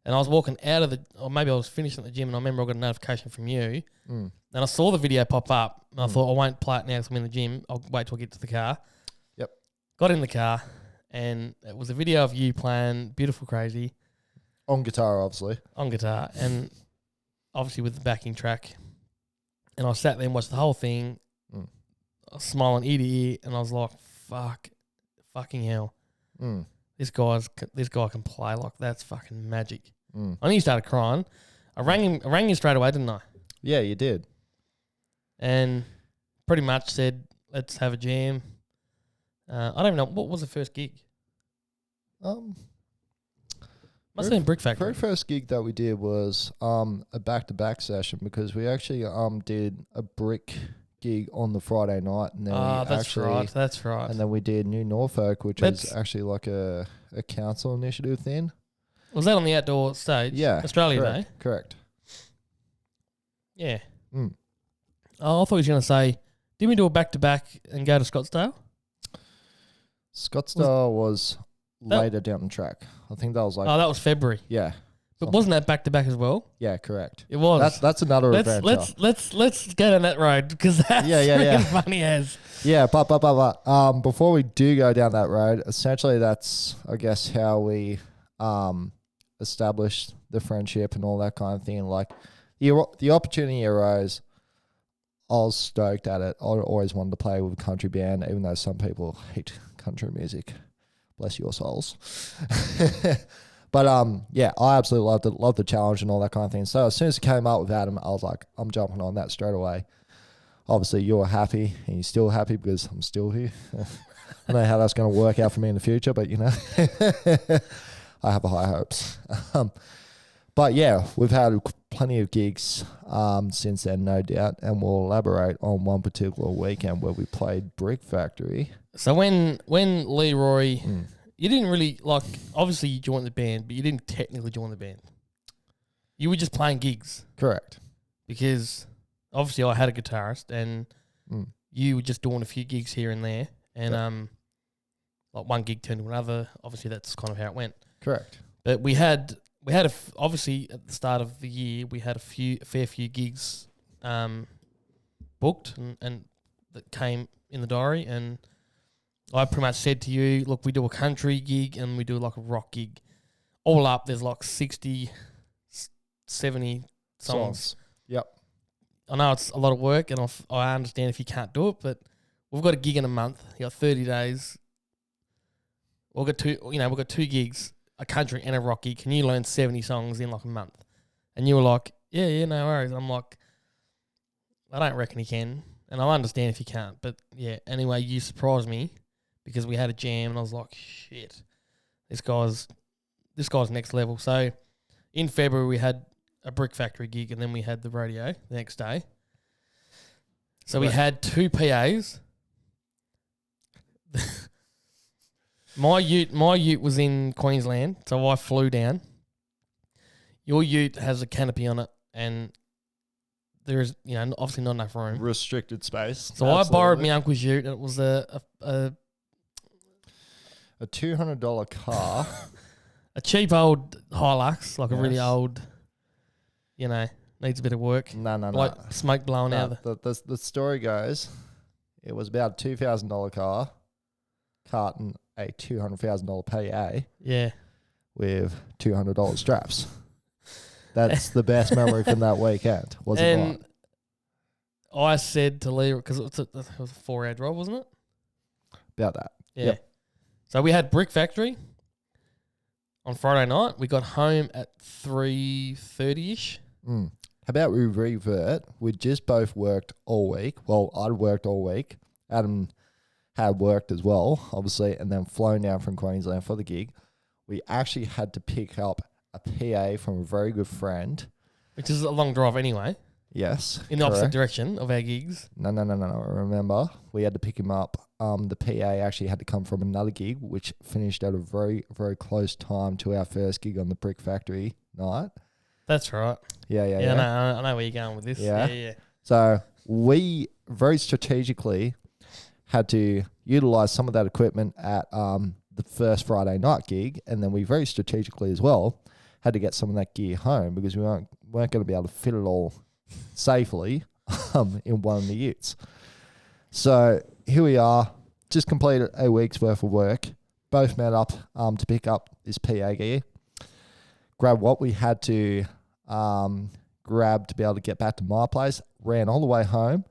And I was walking out of or maybe I was finishing at the gym, and I remember I got a notification from you. And I saw the video pop up, and I thought, I won't play it now because I'm in the gym. I'll wait till I get to the car. Yep. Got in the car, and it was a video of you playing Beautiful Crazy. On guitar, obviously. On guitar, and obviously with the backing track. And I sat there and watched the whole thing. I was smiling ear to ear, and I was like, fucking hell. This guy can play, like that's fucking magic. I knew you started crying. I rang you straight away, didn't I? Yeah, you did. And pretty much said, let's have a jam. I don't even know, what was the first gig? Must have been Brick Factory. Very first gig that we did was a back-to-back session, because we actually did a brick gig on the Friday night, and then that's right. And then we did New Norfolk, which was actually like a council initiative thing. Was that on the outdoor stage? Yeah, Australia Day. Correct. Yeah. Oh, I thought he was going to say, didn't we do a back-to-back and go to Scottsdale? Scottsdale was later down the track. I think that was like... Oh, that was February. Yeah. But wasn't that back-to-back as well? Yeah, correct. It was. That's another adventure. Let's go down that road, because that's really funny as... Yeah, but before we do go down that road, essentially that's, I guess, how we established the friendship and all that kind of thing. Like, the opportunity arose. I was stoked at it. I always wanted to play with a country band, even though some people hate country music. Bless your souls. But I absolutely loved the challenge and all that kind of thing. So as soon as it came up with Adam, I was like, I'm jumping on that straight away. Obviously, you're happy, and you're still happy because I'm still here. I don't know how that's going to work out for me in the future, but I have high hopes. But yeah, we've had plenty of gigs since then, no doubt, and we'll elaborate on one particular weekend where we played Brick Factory. So when LEROY, you didn't really, obviously you joined the band, but you didn't technically join the band. You were just playing gigs. Correct. Because obviously I had a guitarist, and you were just doing a few gigs here and there, and one gig turned to another. Obviously that's kind of how it went. Correct. But we had obviously at the start of the year we had a fair few gigs booked and that came in the diary, and I pretty much said to you, look, we do a country gig and we do like a rock gig. All up, there's like 60, 70 songs. Yep. I know it's a lot of work, and I understand if you can't do it, but we've got a gig in a month. You got 30 days. We've got two gigs, a country and a rock gig. Can you learn 70 songs in like a month? And you were like, yeah, no worries. I'm like, I don't reckon you can, and I understand if you can't, but yeah. Anyway, you surprised me because we had a jam, and I was like, shit, this guy's next level. So in February we had a brick factory gig, and then we had the rodeo the next day. So we had 2 PAs. My ute was in Queensland, so I flew down. Your ute has a canopy on it, and there is, obviously not enough room. Restricted space. So absolutely. I borrowed my uncle's ute, and it was a $200 car. A cheap old Hilux, like a really old, needs a bit of work. No. Like smoke blowing out. The story goes, it was about a $2,000 car, carting a $200,000 PA. Yeah. With $200 straps. That's the best memory from that weekend, wasn't it? And I said to Leroy, because it was a 4-hour drive, wasn't it? About that. Yeah. Yep. So we had Brick Factory on Friday night. We got home at 3:30ish. How about we revert? We just both worked all week. Well, I'd worked all week. Adam had worked as well, obviously, and then flown down from Queensland for the gig. We actually had to pick up a PA from a very good friend. Which is a long drive anyway. Yes. In the opposite direction of our gigs. No. Remember, we had to pick him up. The PA actually had to come from another gig, which finished at a very, very close time to our first gig on the Brick Factory night. That's right. Yeah. I know where you're going with this. Yeah. So we very strategically had to utilize some of that equipment at the first Friday night gig, and then we very strategically as well had to get some of that gear home because we weren't going to be able to fit it all safely in one of the utes. So here we are, just completed a week's worth of work. Both met up to pick up this PA gear, grab what we had to grab to be able to get back to my place, ran all the way home,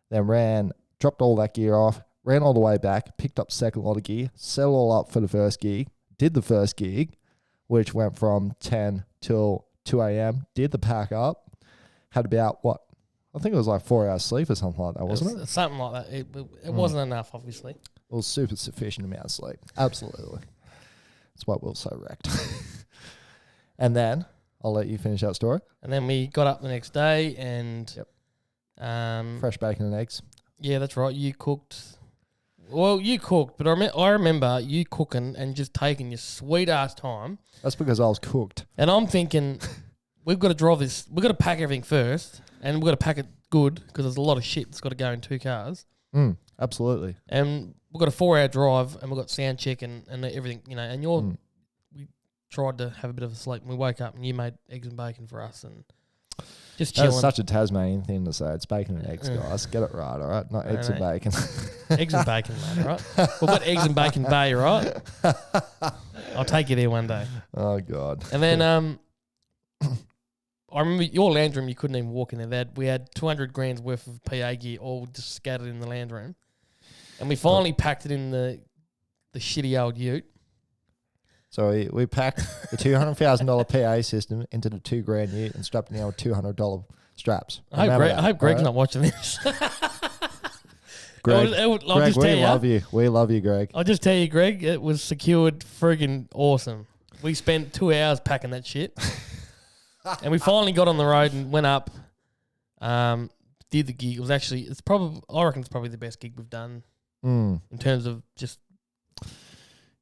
then dropped all that gear off, ran all the way back, picked up second lot of gear, set it all up for the first gig, did the first gig, which went from 10 till 2 a.m., did the pack up, had about, I think it was like 4 hours sleep or something like that, wasn't it? Something like that. It wasn't enough, obviously. It was super sufficient amount of sleep. Absolutely. That's why we were so wrecked. And then, I'll let you finish that story. And then we got up the next day and... Yep. Fresh bacon and eggs. Yeah, that's right. You cooked. Well, you cooked, but I remember you cooking and just taking your sweet ass time. That's because I was cooked. And I'm thinking, we've got to drive this. We've got to pack everything first, and we've got to pack it good because there's a lot of shit that's got to go in 2 cars. Absolutely. And we've got a 4-hour drive, and we've got sound check and everything, and we tried to have a bit of a sleep, and we woke up, and you made eggs and bacon for us, and just chilling. That's such a Tasmanian thing to say. It's bacon and eggs, guys. Get it right, all right? Not eggs and bacon. Eggs and bacon, mate, all right? We've got Eggs and Bacon Bay, right? I'll take you there one day. Oh, God. And then I remember your lounge room, you couldn't even walk in there. We had 200 grand's worth of PA gear all just scattered in the lounge room. And we finally packed it in the shitty old ute. So we packed the $200,000 PA system into the $2,000 ute and strapped it down with $200 straps. I hope Greg's not watching this. Greg, we love you. We love you, Greg. I'll just tell you, Greg, it was secured friggin' awesome. We spent 2 hours packing that shit. And we finally got on the road and went up, did the gig. It was actually, I reckon it's probably the best gig we've done in terms of just...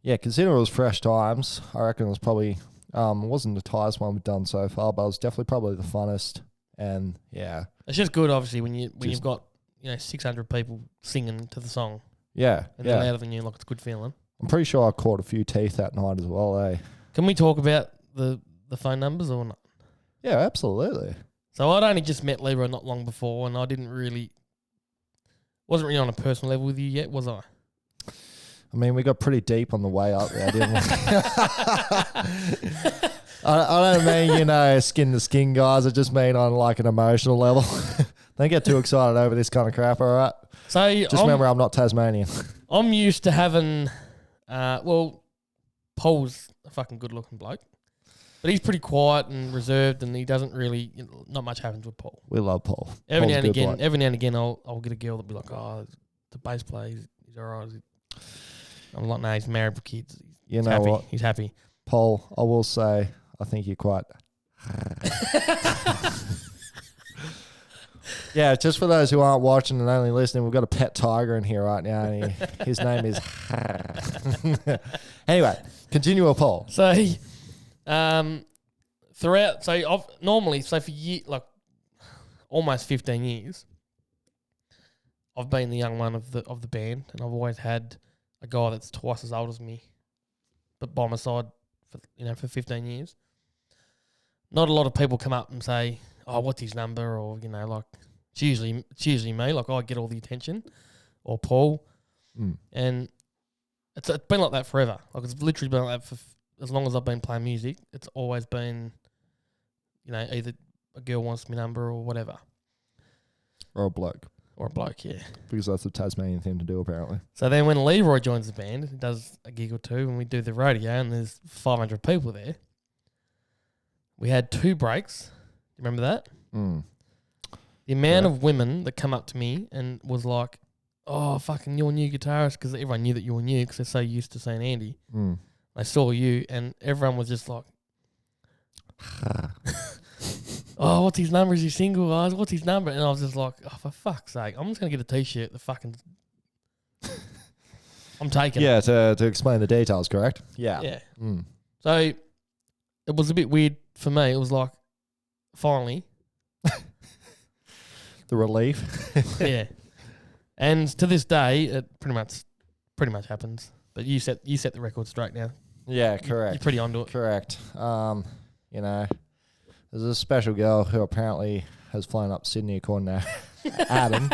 Yeah, considering it was fresh times, I reckon it was probably, it wasn't the tightest one we've done so far, but it was definitely probably the funnest. And yeah. It's just good, obviously, when you've got 600 people singing to the song. Yeah. And they're louder than you, like it's a good feeling. I'm pretty sure I caught a few teeth that night as well, eh? Can we talk about the phone numbers or not? Yeah, absolutely. So I'd only just met Leroy not long before, and I wasn't really on a personal level with you yet, was I? I mean, we got pretty deep on the way up there, didn't we? I don't mean, skin to skin, guys. I just mean on like an emotional level. Don't get too excited over this kind of crap, all right? So just remember, I'm not Tasmanian. I'm used to having, Paul's a fucking good looking bloke. But he's pretty quiet and reserved, and he doesn't really, not much happens with Paul. We love Paul. Every now and again, I'll get a girl that'll be like, oh, the bass player, he's all right. I'm like, no, he's married with kids. He's happy. What? He's happy. Paul, I will say, I think you're quite... Yeah, just for those who aren't watching and only listening, we've got a pet tiger in here right now, and his name is... Anyway, continue with Paul. So, throughout... So, for almost 15 years, I've been the young one of the band, and I've always had a guy that's twice as old as me, but by my side for 15 years. Not a lot of people come up and say, "Oh, what's his number?" Or it's usually me. Like I get all the attention, or Paul, and it's been like that forever. Like it's literally been like that for as long as I've been playing music. It's always been, either a girl wants my number or whatever, or a bloke. Or a bloke, yeah. Because that's the Tasmanian thing to do, apparently. So then when Leroy joins the band, he does a gig or two, and we do the rodeo, and there's 500 people there. We had 2 breaks. You remember that? Mm. The amount of women that come up to me and was like, oh, fucking you're a new guitarist, because everyone knew that you were new because they're so used to seeing Andy. Mm. They saw you, and everyone was just like, oh, what's his number? Is he single, guys? What's his number? And I was just like, oh, for fuck's sake, I'm just going to get a T-shirt. I'm taking it. Yeah, to explain the details, correct? Yeah. Yeah. Mm. So it was a bit weird for me. It was like, finally. The relief. Yeah. And to this day, it pretty much happens. But you set the record straight now. Yeah, correct. You're pretty onto it. Correct. There's a special girl who apparently has flown up Sydney, according to Adam.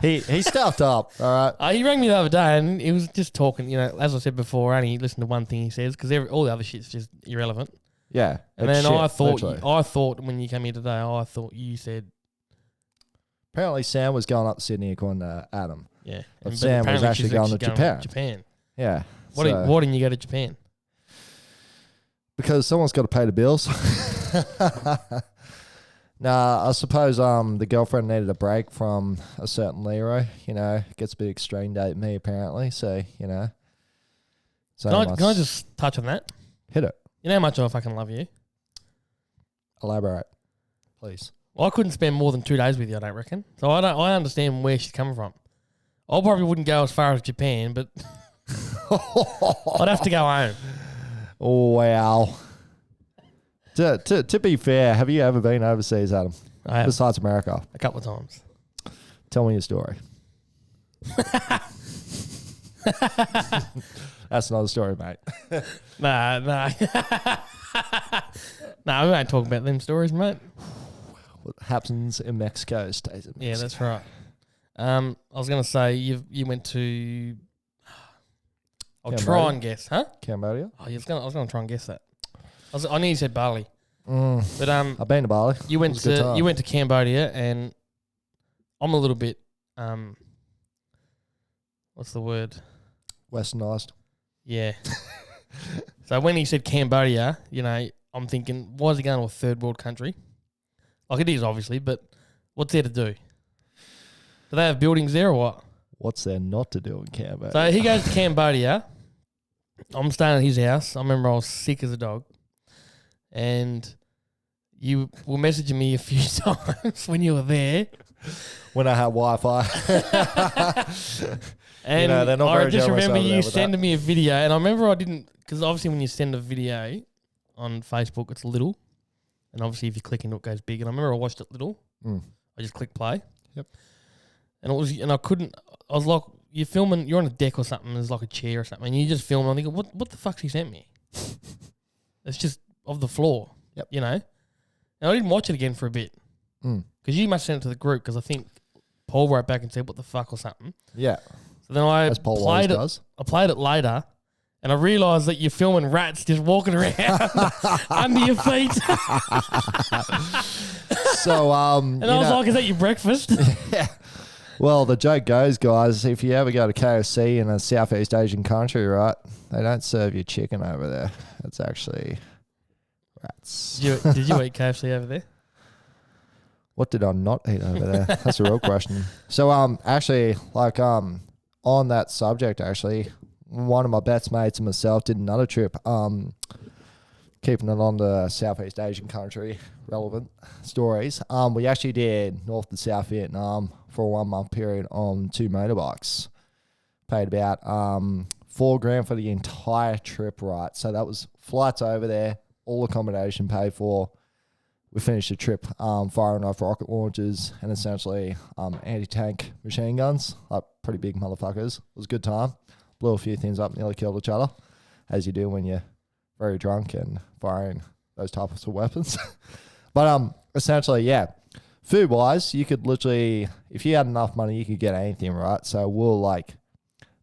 He stuffed up, all right? He rang me the other day and he was just talking, as I said before, I only listened to one thing he says because all the other shit's just irrelevant. Yeah. And then I thought when you came here today, I thought you said... Apparently Sam was going up to Sydney, according to Adam. Yeah. But Sam was actually going to Japan. Japan. Yeah. Why didn't you go to Japan? Because someone's got to pay the bills. Nah, I suppose the girlfriend needed a break from a certain Leroy. Gets a bit extreme date me apparently. So So can I just touch on that? Hit it. You know how much I fucking love you. Elaborate, please. Well, I couldn't spend more than 2 days with you, I don't reckon. So I understand where she's coming from. I probably wouldn't go as far as Japan, but I'd have to go home. Oh, wow. To be fair, have you ever been overseas, Adam? I have. Besides America? A couple of times. Tell me your story. That's not a story, mate. Nah. Nah, we won't talk about them stories, mate. What happens in Mexico stays in Mexico. Yeah, that's right. I was going to say, you went to... I'll try and guess, huh? Cambodia? Oh, I was going to try and guess that. I knew you said Bali. But I've been to Bali. You went to Cambodia, and I'm a little bit what's the word? Westernized. Yeah. So when he said Cambodia, I'm thinking, why is he going to a third world country? Like it is obviously, but what's there to do? Do they have buildings there or what? What's there not to do in Cambodia? So he goes to Cambodia. I'm staying at his house. I remember I was sick as a dog. And you were messaging me a few times when you were there. When I had Wi-Fi. And I just remember you sending me a video. And I remember I didn't, because obviously when you send a video on Facebook, it's little. And obviously if you click into it, it goes big. And I remember I watched it little. I just clicked play. Yep. And I was like, you're filming, you're on a deck or something, there's like a chair or something, and you just film, and I'm thinking, what the fuck's he sent me? It's just of the floor, yep. And I didn't watch it again for a bit. Because you must send it to the group, because I think Paul wrote back and said, what the fuck or something. Yeah. So then I As Paul played always it. does. I played it later, and I realised that you're filming rats just walking around under your feet. So, And I was like, "Is that your breakfast?" yeah. Well, the joke goes, guys, if you ever go to KFC in a Southeast Asian country, right, they don't serve you chicken over there. It's actually rats. Did you eat KFC over there? What did I not eat over there? That's a real question. So, actually, like, on that subject, actually, one of my best mates and myself did another trip, keeping it on the Southeast Asian country relevant stories. We actually did North to South Vietnam for a 1 month period on 2 motorbikes. Paid about $4,000 for the entire trip, right? So that was flights over there, all accommodation paid for. We finished the trip firing off rocket launchers and essentially anti-tank machine guns, like pretty big motherfuckers. It was a good time. Blew a few things up, nearly killed each other, as you do when you're very drunk and firing those types of weapons. But essentially, yeah, food-wise, you could literally, if you had enough money, you could get anything, right? So we'll like,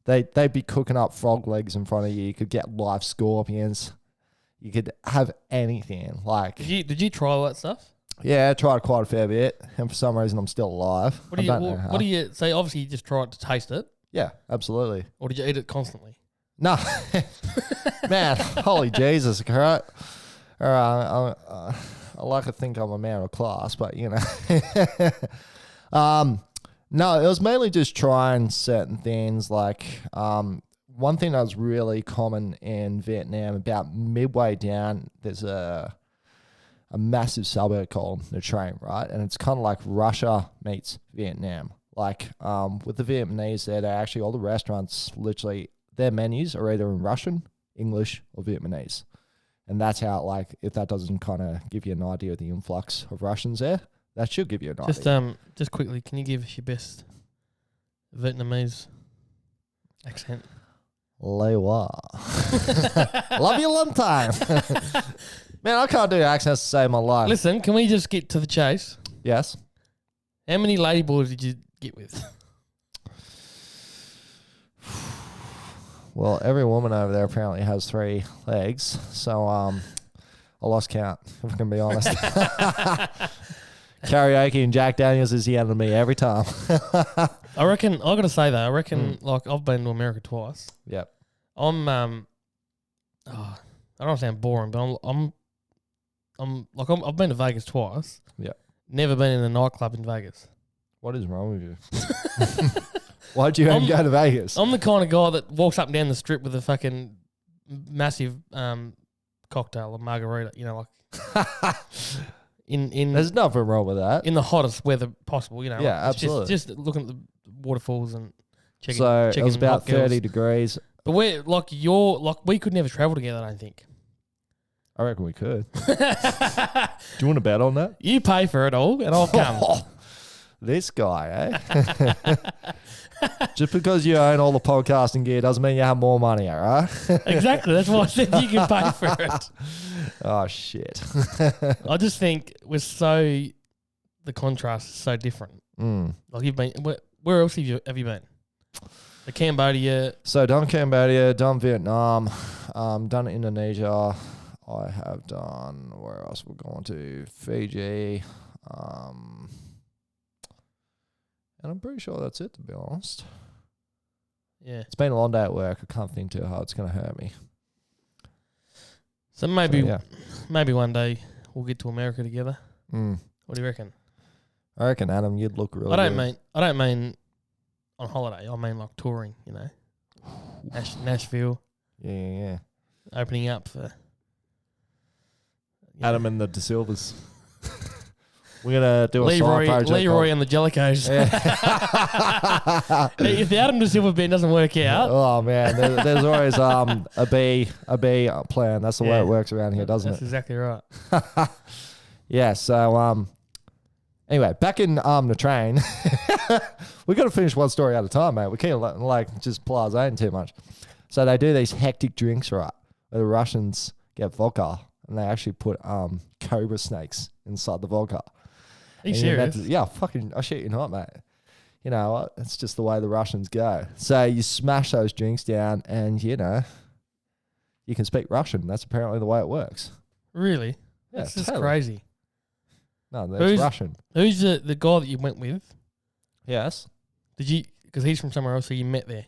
they'd be cooking up frog legs in front of you. You could get live scorpions. You could have anything. Like, Did you try all that stuff? yeah, I tried quite a fair bit, and for some reason, I'm still alive. What do you say? Obviously, you just tried to taste it, Yeah, absolutely. or did you eat it constantly? No, man, holy Jesus, right? All right, I like to think I'm a man of class, but you know. No, it was mainly just trying certain things. Like, one thing that was really common in Vietnam, about midway down, there's a massive suburb called Nha Trang, right? And it's kind of like Russia meets Vietnam. Like, with the Vietnamese there, they're actually all the restaurants, literally, their menus are either in Russian, English, or Vietnamese. And that's how, like, if that doesn't kind of give you an idea of the influx of Russians there, that should give you an idea. Just quickly, can you give us your best Vietnamese accent? LEROY. Love you a long time. Man, I can't do accents to save my life. Listen, can we just get to the chase? Yes. How many ladyboys did you get with? Well, every woman over there apparently has 3 legs, so I lost count, if I can be honest. Karaoke and Jack Daniels is the enemy every time. I reckon, I got to say though, like I've been to America twice. Yep. I'm I don't want to sound boring, but I've been to Vegas twice. Yep. Never been in a nightclub in Vegas. What is wrong with you? Why'd you even go to Vegas? I'm the kind of guy that walks up and down the strip with a fucking massive cocktail or margarita, you know, like in There's nothing wrong with that. in the hottest weather possible, you know. Yeah, like, absolutely. Just looking at the waterfalls and checking. So checking it was about hot girls. 30 degrees. But we could never travel together, I don't think. I reckon we could. Do you want to bet on that? You pay for it all, and I'll come. This guy, eh? Just because you own all the podcasting gear doesn't mean you have more money, all right? Exactly. That's why I said you can pay for it. Oh, shit. I just think the contrast is so different. Like you've been, where else have you been? The Cambodia. So done Cambodia, done Vietnam, done Indonesia. I have done, where else we're going to? Fiji. And I'm pretty sure that's it, to be honest. Yeah. It's been a long day at work. I can't think too hard. It's going to hurt me. So maybe one day we'll get to America together. What do you reckon? I reckon, Adam, you'd look really I don't good. mean on holiday. I mean like touring, you know. Nashville. Yeah. Opening up for Adam and the De Silvas. We're going to do a side project. Leroy and the Jellicoes. Yeah. If the Adam De Silva band doesn't work out. Oh, man. There's always a B plan. That's the way it works around here, doesn't That's it? exactly right. Yeah, so anyway, back in the train. We got to finish one story at a time, mate. We can't like just blase too much. So they do these hectic drinks, right? Where the Russians get vodka and they actually put cobra snakes inside the vodka. Are you serious? Yeah, fucking, I shit you not, mate. you know what? It's just the way the Russians go. So you smash those drinks down and, you know, you can speak Russian. That's apparently the way it works. Really? Yeah, That's just totally. crazy. No, that's Russian. Who's the guy that you went with? Yes. Did you, because he's from somewhere else, so you met there?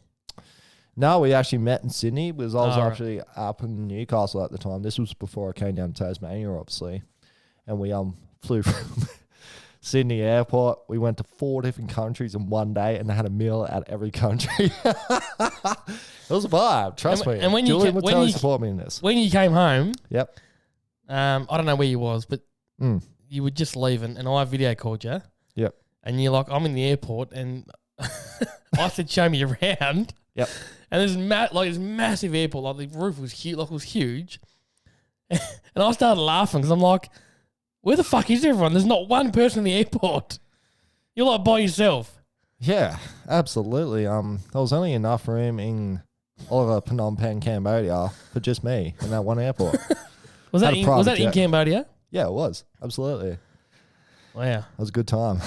No, we actually met in Sydney because I was right. actually up in Newcastle at the time. This was before I came down to Tasmania, obviously. And we flew from Sydney airport. We went to 4 different countries in one day and had a meal at every country. It was a vibe, trust me. And when Julian would when totally you support me in this. when you came home, Yep. I don't know where you was, but you were just leaving, and I video called you. Yep. And you're like, I'm in the airport, and I said, show me around. Yep. And there's this massive airport, like the roof was huge, like it was huge. And I started laughing because I'm like, where the fuck is everyone? There's not one person in the airport. You're like by yourself. Yeah, absolutely. There was only enough room in all of Phnom Penh, Cambodia for just me in that one airport. Was that in Cambodia? Yeah, it was. Absolutely. Wow. It was a good time.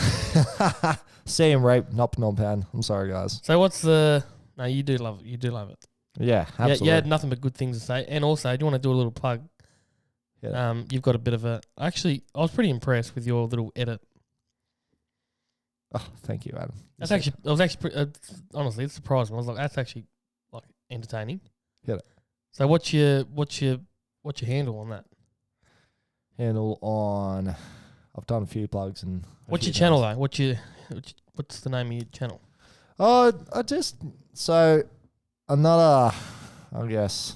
Siem Reap, not Phnom Penh. I'm sorry, guys. So what's the... No, you do love it. You do love it. Yeah, absolutely. You had nothing but good things to say. And also, do you want to do a little plug? Yeah. You've got a bit of a... Actually, I was pretty impressed with your little edit. Oh, thank you, Adam. Honestly, it surprised me. I was like, that's actually like entertaining. Hit it. So what's your handle on that? Handle on... I've done a few plugs and... What's your channel though? What's the name of your channel? Oh, so another, I guess,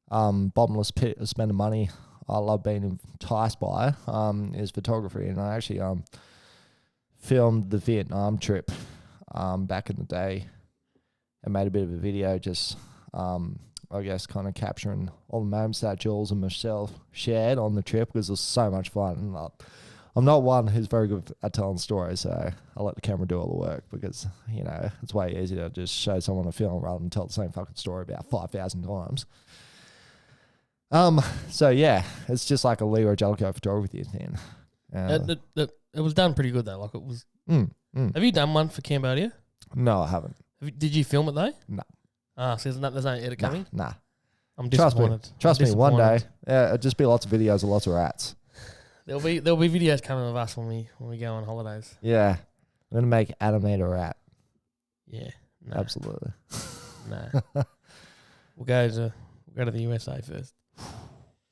bottomless pit of spending money I love being enticed by is photography, and I actually filmed the Vietnam trip back in the day and made a bit of a video just I guess kind of capturing all the moments that Jules and myself shared on the trip because it was so much fun. And I'm not one who's very good at telling stories, so I let the camera do all the work because, you know, it's way easier to just show someone a film rather than tell the same fucking story about 5,000 times. So yeah, it's just like a LEROY JELLICOE photography thing. It was done pretty good though. Like it was. Have you done one for Cambodia? No, I haven't. Did you film it though? No. So there's no edit coming? Nah. I'm disappointed. Trust me, one day, it'll just be lots of videos of lots of rats. There'll be videos coming of us when we go on holidays. Yeah. I'm going to make animate a rat. Yeah. No. Absolutely. No. We'll go to the USA first.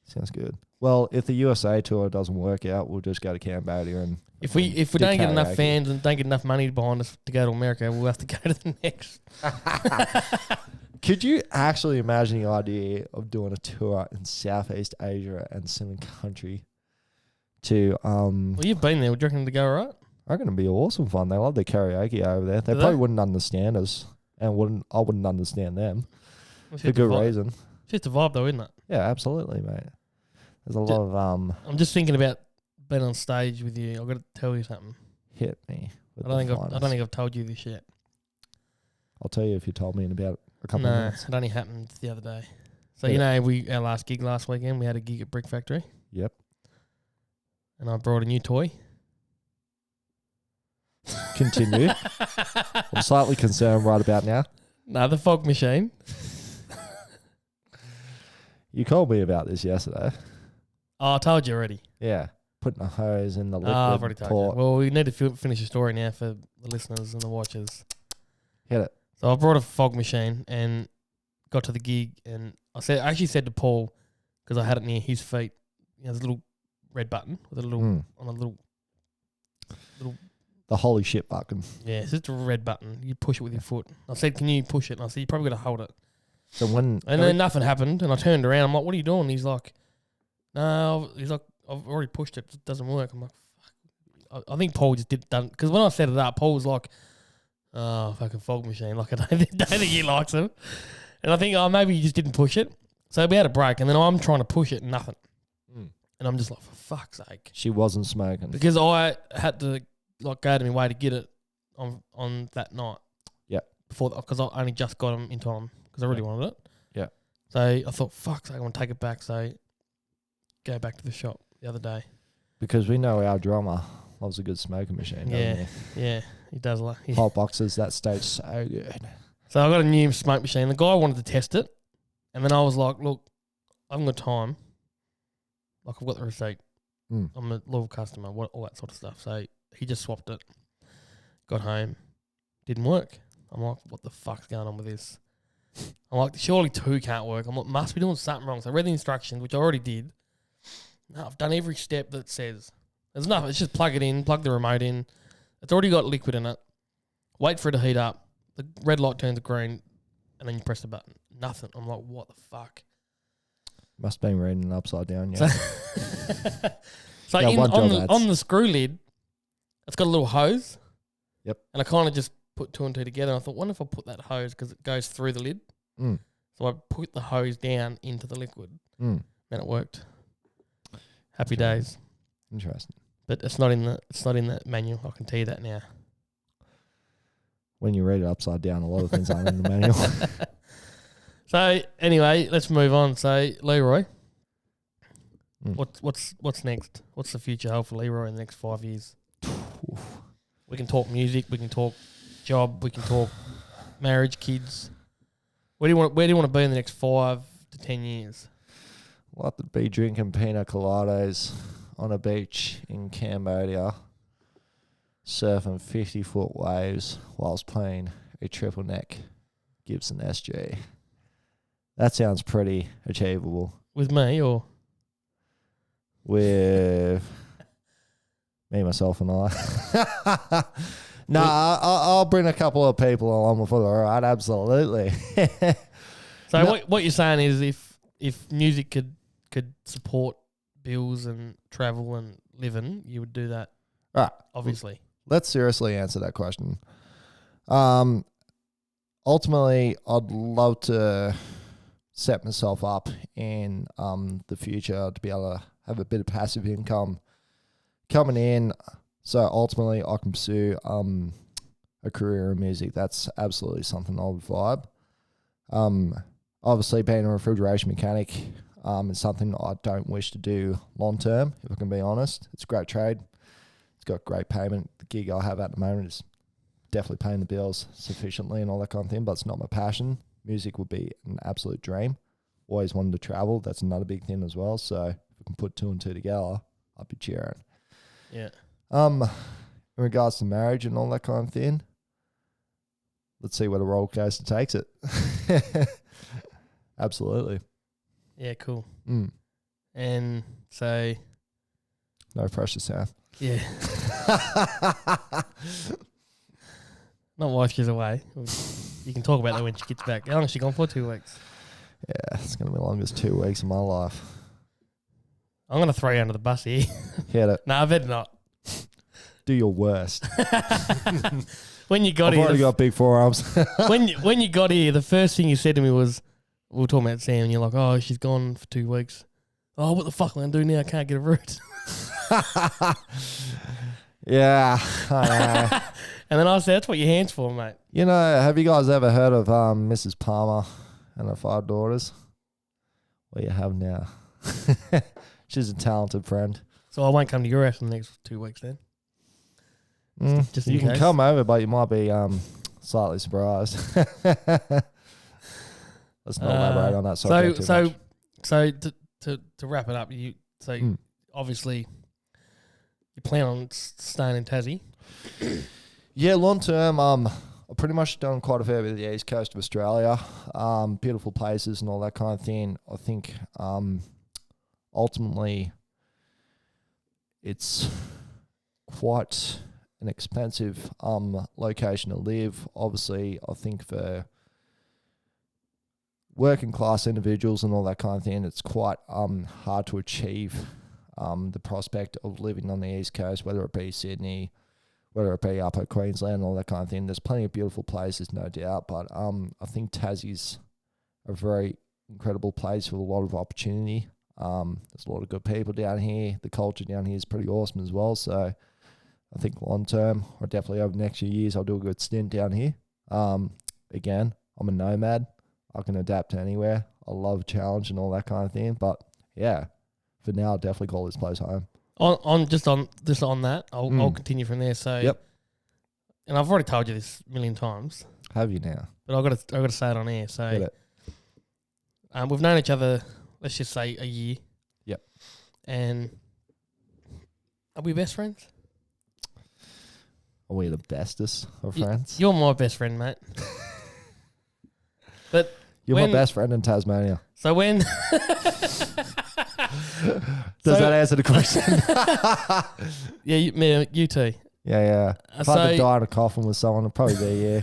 Sounds good. Well, if the USA tour doesn't work out, we'll just go to Cambodia and if we don't get enough fans and don't get enough money behind us to go to America, we'll have to go to the next. Could you actually imagine the idea of doing a tour in Southeast Asia and some country to Well, you've been there. Would you reckon to go all right? I reckon it'd be awesome fun. They love the karaoke over there. They probably wouldn't understand us and I wouldn't understand them. For good reason. It's just a vibe though, isn't it? Yeah, absolutely, mate. There's a lot of I'm just thinking about being on stage with you. I've got to tell you something. Hit me. I don't think I've told you this yet. I'll tell you if you told me in about a couple of minutes. No, it only happened the other day. So you know, our last gig last weekend, we had a gig at Brick Factory. Yep. And I brought a new toy. Continue. I'm slightly concerned right about now. No, the fog machine. You called me about this yesterday. Oh, I told you already. Yeah. Putting a hose in the liquid. I've already told you. Well, we need to finish the story now for the listeners and the watchers. Hit it. So I brought a fog machine and got to the gig, and I actually said to Paul, because I had it near his feet, there's a little red button with a little on a little. The holy shit button. Yeah, it's just a red button. You push it with your foot. I said, "Can you push it?" And I said, "You probably got to hold it." So then nothing happened, and I turned around. I'm like, "What are you doing?" He's like, "No." He's like, "I've already pushed it. It doesn't work." I'm like, "Fuck." I think Paul just done because when I set it up, Paul was like, "Oh, fucking fog machine." Like I don't think he likes him, and I think maybe he just didn't push it. So we had a break, and then I'm trying to push it, and nothing. And I'm just like, for fuck's sake. She wasn't smoking because I had to go to my way to get it on that night. Yeah. Because I only just got them in time because I really wanted it. Yeah. So I thought, fuck's sake, I want to take it back. So go back to the shop the other day. Because we know our drummer loves a good smoking machine, Yeah. doesn't Yeah, he does like. he? Hot boxes, that stage so good. So I got a new smoke machine. The guy wanted to test it, and then I was like, "Look, I haven't got time. Like I've got the receipt. Mm. I'm a loyal customer. All that sort of stuff." So he just swapped it. Got home, didn't work. I'm like, "What the fuck's going on with this?" I'm like, "Surely 2 can't work." I'm like, "Must be doing something wrong." So I read the instructions, which I already did. No, I've done every step that says there's nothing. It's just plug it in, plug the remote in. It's already got liquid in it. Wait for it to heat up. The red light turns green, and then you press the button. Nothing. I'm like, what the fuck? Must have been reading it upside down, yeah. So Yeah, on the screw lid, it's got a little hose. Yep. And I kind of just put 2 and 2 together. I thought, wonder if I put that hose because it goes through the lid. Mm. So I put the hose down into the liquid. Mm. Then it worked. Happy days. Interesting. But it's not in the manual. I can tell you that now. When you read it upside down, a lot of things aren't in the manual. So anyway, let's move on. So Leroy, Mm. what's next? What's the future hold for Leroy in the next 5 years? We can talk music. We can talk job. We can talk marriage, kids. Where do you want to be in the next 5 to 10 years? I'll have to be drinking pina coladas on a beach in Cambodia, surfing 50-foot waves whilst playing a triple neck Gibson SG. That sounds pretty achievable. With me or? With me, myself, and I. No, I'll bring a couple of people along for the ride, absolutely. So No. what you're saying is if music could support bills and travel and living, you would do that. Right. Obviously. Let's seriously answer that question. Ultimately, I'd love to set myself up in the future to be able to have a bit of passive income coming in. So ultimately, I can pursue a career in music. That's absolutely something I would vibe. Obviously, being a refrigeration mechanic is something I don't wish to do long term, if I can be honest. It's a great trade. It's got great payment. The gig I have at the moment is definitely paying the bills sufficiently and all that kind of thing, but it's not my passion. Music would be an absolute dream. Always wanted to travel. That's another big thing as well. So if we can put 2 and 2 together, I'd be cheering. Yeah. In regards to marriage and all that kind of thing, let's see where the roller coaster takes it. Absolutely. Yeah, cool. Mm. And so No pressure, Sam. yeah. Not while she's away. You can talk about that when she gets back. How long has she gone for? 2 weeks. Yeah, it's going to be the longest 2 weeks of my life. I'm going to throw you under the bus here. Hit it. No, I bet not. Do your worst. When you got I've here, already got big forearms. when you got here, the first thing you said to me was, we were talking about Sam, and you're like, "Oh, she's gone for 2 weeks. Oh, what the fuck am I going to do now? I can't get a route." Yeah, I know. And then I said, "That's what your hands for, mate." You know, have you guys ever heard of Mrs. Palmer and her 5 daughters? Well, you have now. She's a talented friend. So I won't come to your house in the next 2 weeks then. Just in you can case. come over, but you might be slightly surprised. Let's not elaborate on that subject too much. So to wrap it up, obviously you plan on staying in Tassie. Yeah, long term, I've pretty much done quite a fair bit of the east coast of Australia. Beautiful places and all that kind of thing. I think ultimately it's quite an expensive location to live. Obviously, I think for working class individuals and all that kind of thing, it's quite hard to achieve the prospect of living on the east coast, whether it be Sydney, whether it be Upper Queensland, all that kind of thing. There's plenty of beautiful places, no doubt, but I think Tassie's a very incredible place with a lot of opportunity. There's a lot of good people down here. The culture down here is pretty awesome as well. So I think long term, or definitely over the next few years, I'll do a good stint down here. Again, I'm a nomad. I can adapt to anywhere. I love challenge and all that kind of thing. But yeah, for now, I'll definitely call this place home. On that, I'll continue from there. So, Yep. And I've already told you this a million times, Have you now? but I've got to say it on air. So, Get it. We've known each other, let's just say, a year. Yep. And are we best friends? Are we the bestest of friends? You're my best friend, mate. But You're my best friend in Tasmania. So when Does that answer the question? Yeah, you too. Yeah. If I had to die in a coffin with someone, it'd probably be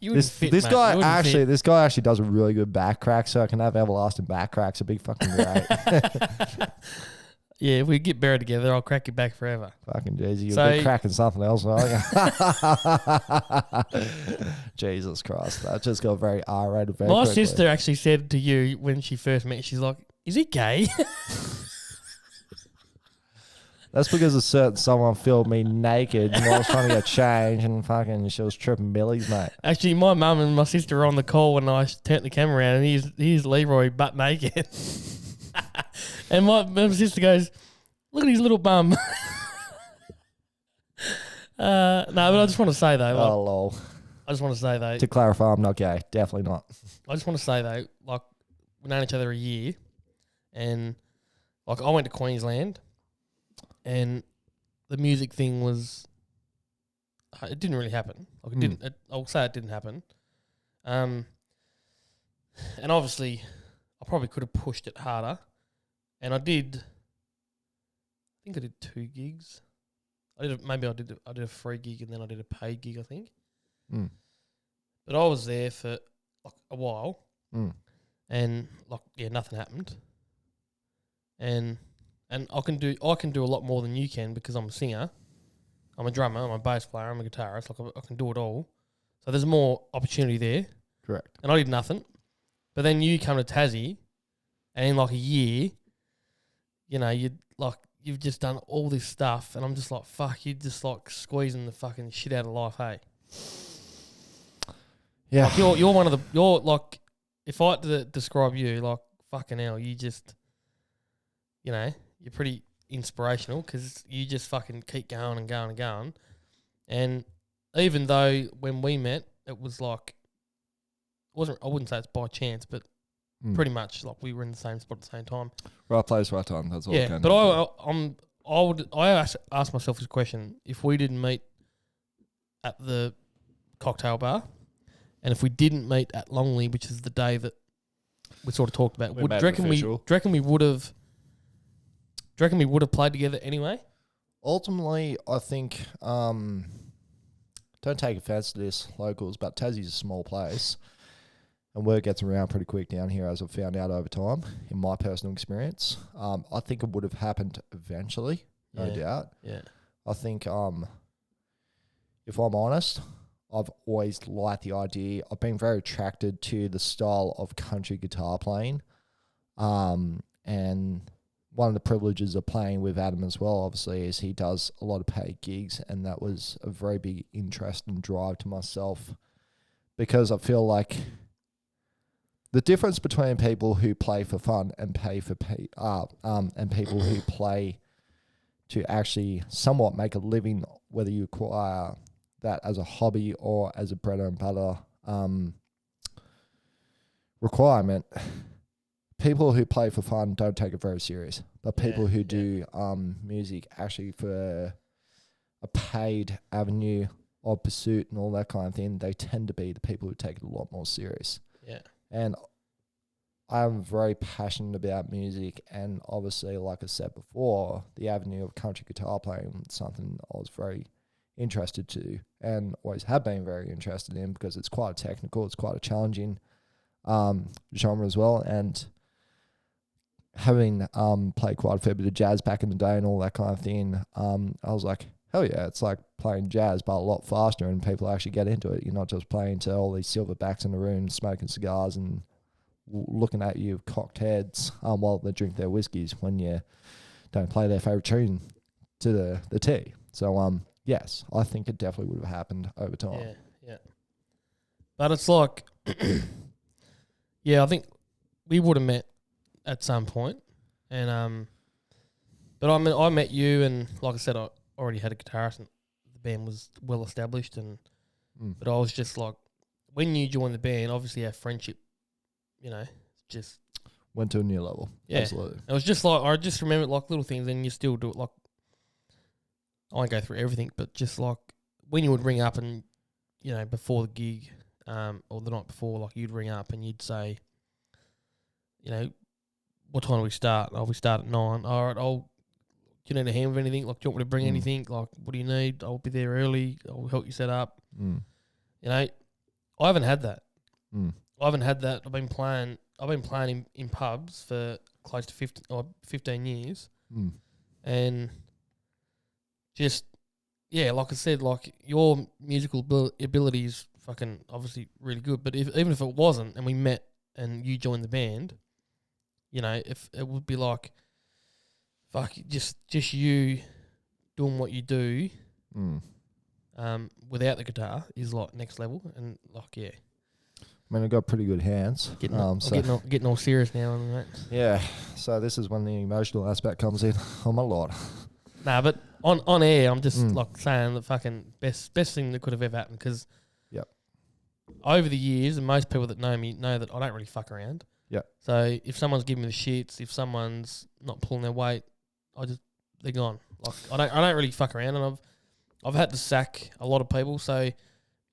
you. This guy actually does a really good back crack, so I can have everlasting back cracks. It'd be fucking great. Yeah, if we get buried together, I'll crack your back forever. Fucking Jeezy, you'll be cracking something else, aren't you? Jesus Christ, that just got very R-rated very quickly. Sister actually said to you when she first met, she's like, "Is he gay?" That's because a certain someone filmed me naked while I was trying to get changed and fucking she was tripping billies, mate. Actually, my mum and my sister were on the call when I turned the camera around and here's Leroy butt naked. And my sister goes, "Look at his little bum." No, but I just want to say though. Lol. I just want to say though. To clarify, I'm not gay. Definitely not. I just want to say though, like we've known each other a year, and like I went to Queensland, and the music thing was, it didn't really happen. Like it didn't. I'll say it didn't happen. And obviously, I probably could have pushed it harder, and I did. I think I did 2 gigs. I did a free gig and then I did a paid gig, I think. But I was there for like a while, and like nothing happened. And I can do a lot more than you can because I'm a singer, I'm a drummer, I'm a bass player, I'm a guitarist. Like I can do it all. So there's more opportunity there. Correct. And I did nothing. But then you come to Tassie, and in like a year, you've just done all this stuff, and I'm just like, fuck, you're just like squeezing the fucking shit out of life, hey? Yeah. Like you're one of you're like, if I had to describe you, like, fucking hell, you just, you're pretty inspirational because you just fucking keep going and going and going. And even though when we met, it was like, I wouldn't say it's by chance, but pretty much like we were in the same spot at the same time. Right place, right time. That's all. Yeah, but I ask myself this question: if we didn't meet at the cocktail bar, and if we didn't meet at Longley, which is the day that we sort of talked about, do you reckon we would have played together anyway? Ultimately, I think don't take offense to this, locals, but Tassie's a small place. And word gets around pretty quick down here, as I've found out over time, in my personal experience. I think it would have happened eventually, no doubt. Yeah. I think, if I'm honest, I've always liked the idea. I've been very attracted to the style of country guitar playing. And one of the privileges of playing with Adam as well, obviously, is he does a lot of paid gigs. And that was a very big interest and drive to myself, because I feel like the difference between people who play for fun and pay for and people who play to actually somewhat make a living, whether you acquire that as a hobby or as a bread and butter requirement, people who play for fun don't take it very serious. But people who do music actually for a paid avenue of pursuit and all that kind of thing, they tend to be the people who take it a lot more serious. Yeah. And I'm very passionate about music, and obviously, like I said before, the avenue of country guitar playing is something I was very interested to and always have been very interested in, because it's quite technical, it's quite a challenging genre as well. And having played quite a fair bit of jazz back in the day and all that kind of thing, I was like, hell yeah, it's like playing jazz but a lot faster, and people actually get into it. You're not just playing to all these silverbacks in the room smoking cigars and looking at you with cocked heads while they drink their whiskeys when you don't play their favourite tune to the T. So, yes, I think it definitely would have happened over time. Yeah. But it's like, I think we would have met at some point. And But I met you, and like I said, I already had a guitarist, and the band was well established, and but I was just like, when you joined the band, obviously our friendship, just went to a new level. Yeah. Absolutely. It was just like, I just remember like little things, and you still do it. Like, I won't go through everything, but just like when you would ring up and, before the gig, or the night before, like you'd ring up and you'd say, what time do we start? Oh, we start at 9. All right, do you need a hand with anything? Like, do you want me to bring anything? Like, what do you need? I'll be there early. I'll help you set up. I haven't had that. I haven't had that. I've been playing in pubs for close to 15 years. And just, like I said, like your musical ability is fucking obviously really good. But even if it wasn't, and we met and you joined the band, if it would be like, fuck, just you doing what you do, without the guitar is like next level, and like I mean, I've got pretty good hands. getting all serious now, mate. Yeah, so this is when the emotional aspect comes in. I'm a lot. Nah, but on air, I'm just like saying the fucking best thing that could have ever happened, because over the years, and most people that know me know that I don't really fuck around. Yeah. So if someone's giving me the shits, if someone's not pulling their weight, they're gone. Like I don't really fuck around, and I've had to sack a lot of people. So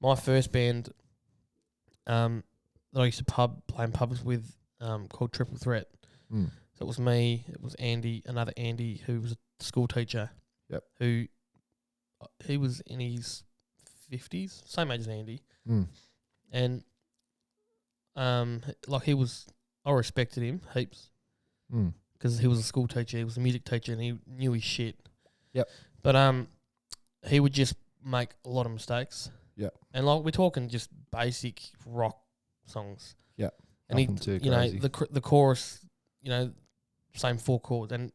my first band, that I used to play in pubs with, called Triple Threat. So it was me, it was Andy, another Andy who was a school teacher. Yep. Who he was in his 50s, same age as Andy. And like I respected him heaps. Because he was a school teacher, he was a music teacher, and he knew his shit. Yep. But he would just make a lot of mistakes. Yep. And like we're talking just basic rock songs. Yep. And he, the chorus, same 4 chords, and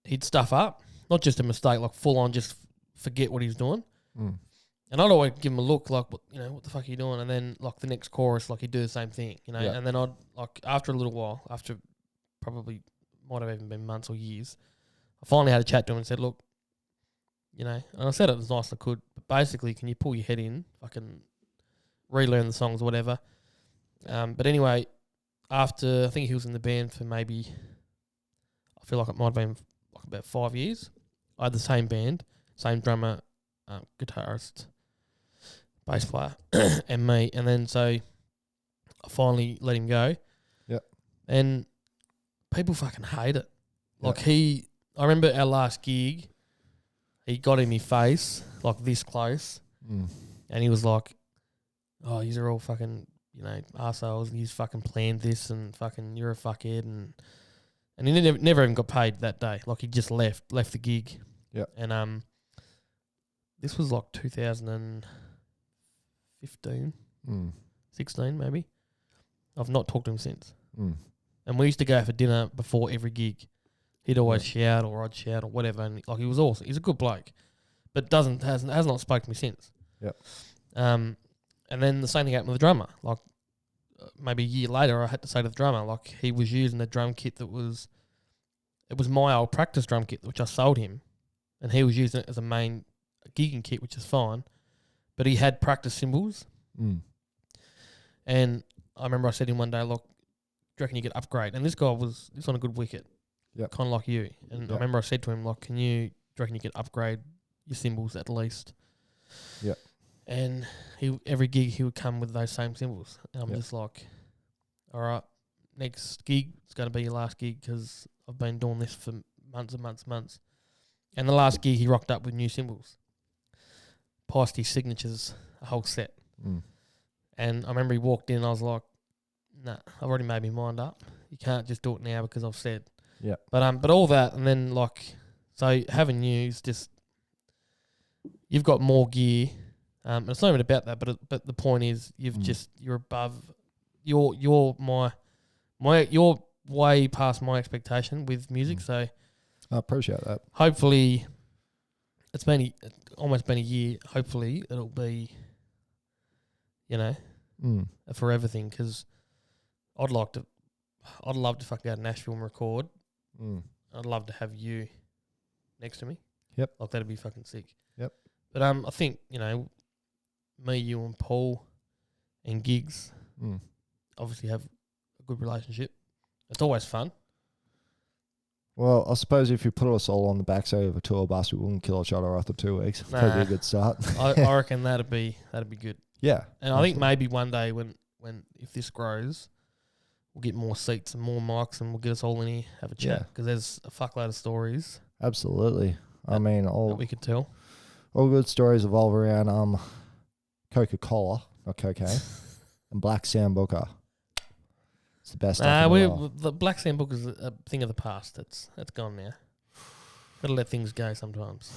he'd stuff up, not just a mistake, like full on, just forget what he's doing. And I'd always give him a look like, what the fuck are you doing? And then like the next chorus, like he'd do the same thing, And then I'd like after a little while, after probably might have even been months or years, I finally had a chat to him and said, look, and I said it as nice as I could, but basically, can you pull your head in, fucking relearn the songs or whatever. But anyway, after, I think he was in the band for maybe, I feel like it might have been like about 5 years. I had the same band, same drummer, guitarist, bass player, and me. And then so I finally let him go. Yep. And people fucking hate it. Like I remember our last gig, he got in my face, like this close, and he was like, oh, these are all fucking, arseholes, and he's fucking planned this, and fucking you're a fuckhead, and he never even got paid that day. Like he just left the gig. Yeah. And this was like 2015, 16 maybe. I've not talked to him since. And we used to go for dinner before every gig. He'd always shout, or I'd shout, or whatever, and like he was awesome. He's a good bloke, but has not spoken to me since. Yeah. And then the same thing happened with the drummer. Like maybe a year later, I had to say to the drummer, like he was using a drum kit it was my old practice drum kit, which I sold him, and he was using it as a main gigging kit, which is fine, but he had practice cymbals. And I remember I said to him one day, look, do you reckon you could upgrade? And this guy was on a good wicket. Yep. Kind of like you. And I remember I said to him, like, do you reckon you could upgrade your cymbals at least? Yeah. And every gig he would come with those same cymbals. And I'm just like, all right, next gig is going to be your last gig, because I've been doing this for months and months and months. And the last gig he rocked up with new cymbals. Passed his signatures, a whole set. And I remember he walked in and I was like, nah, I've already made my mind up. You can't just do it now because I've said. Yeah. But all that, and then like, so having you is just, you've got more gear. And it's not even about that, but the point is you're above, you're way past my expectation with music. So I appreciate that. Hopefully, it's almost been a year. Hopefully it'll be, a forever thing, because I'd love to fucking go to Nashville and record. I'd love to have you next to me. Yep. Like, that'd be fucking sick. Yep. But I think, me, you and Paul and Giggs obviously have a good relationship. It's always fun. Well, I suppose if you put us all on the backside of a tour bus, we wouldn't kill each other after 2 weeks. Nah. That'd be a good start. I reckon that'd be good. Yeah. And I think maybe one day when if this grows, we'll get more seats and more mics and we'll get us all in here, have a chat. Because there's a fuckload of stories. Absolutely. I mean, that all we could tell. All good stories evolve around Coca-Cola, not cocaine, and Black Sambuca. It's the best stuff in the world. The Black Sandbook is a thing of the past. That's gone now. Got to let things go sometimes.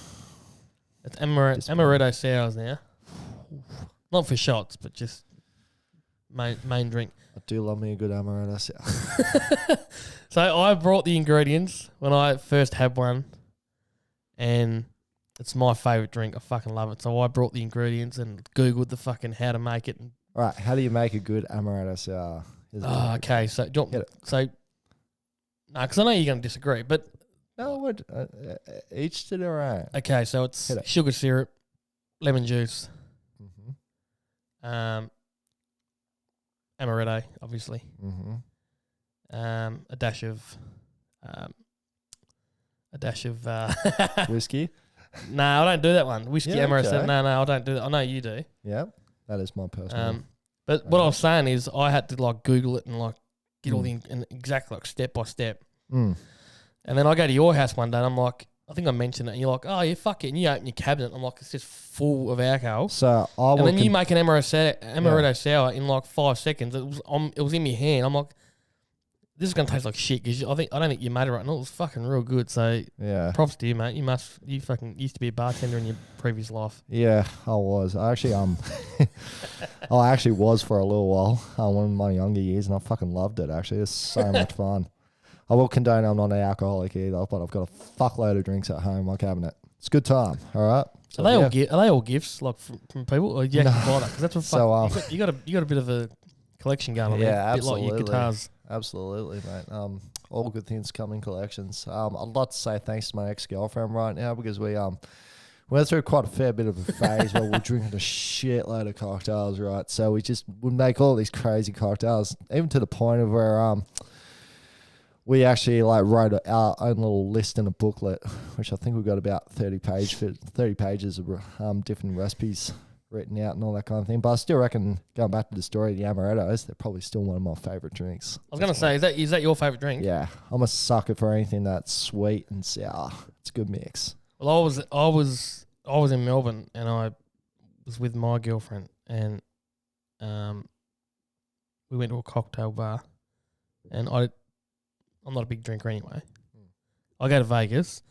It's amaretto sours now. Not for shots, but just main drink. I do love me a good amaretto sour. So I brought the ingredients when I first had one, and it's my favourite drink. I fucking love it. So I brought the ingredients and Googled the fucking how to make it. All right, how do you make a good amaretto sour? Okay. So because I know you're going to disagree, but no, each to their own. Okay, so it's sugar syrup, lemon juice, amaretto, obviously, a dash of whiskey. No, I don't do that one. Whiskey, amaretto. Okay. No, I don't do that. I know you do. Yeah, that is my personal. But what I was saying is, I had to Google it and get all the exactly step by step. And then I go to your house one day and I'm like, I think I mentioned it, and you're like, oh yeah, fuck it. And you open your cabinet, I'm like, it's just full of alcohol. So and then you make an amaretto sour in 5 seconds. It was in my hand. I'm like, this is gonna taste like shit because I don't think you made it right. And it was fucking real good. So props to you, mate. You fucking used to be a bartender in your previous life. Yeah, I was. I actually I actually was for a little while. One of my younger years, and I fucking loved it. Actually, it's so much fun. I will condone I'm not an alcoholic either, but I've got a fuckload of drinks at home in my cabinet. It's a good time. All right. So are they all gifts from people, or you actually buy that? Because that's what you got a bit of a collection going on. Yeah, absolutely. A bit like your guitars. Absolutely, mate. All good things come in collections. I'd like to say thanks to my ex-girlfriend right now because we went through quite a fair bit of a phase where we're drinking a shitload of cocktails, right? So we just would make all these crazy cocktails, even to the point of where we actually wrote our own little list in a booklet, which I think we've got about 30 pages of different recipes written out and all that kind of thing. But I still reckon, going back to the story of the amarettos, they're probably still one of my favourite drinks. I was going to say, is that your favourite drink? Yeah, I'm a sucker for anything that's sweet and sour. It's a good mix. Well, I was in Melbourne and I was with my girlfriend and we went to a cocktail bar, and I'm not a big drinker anyway. I go to Vegas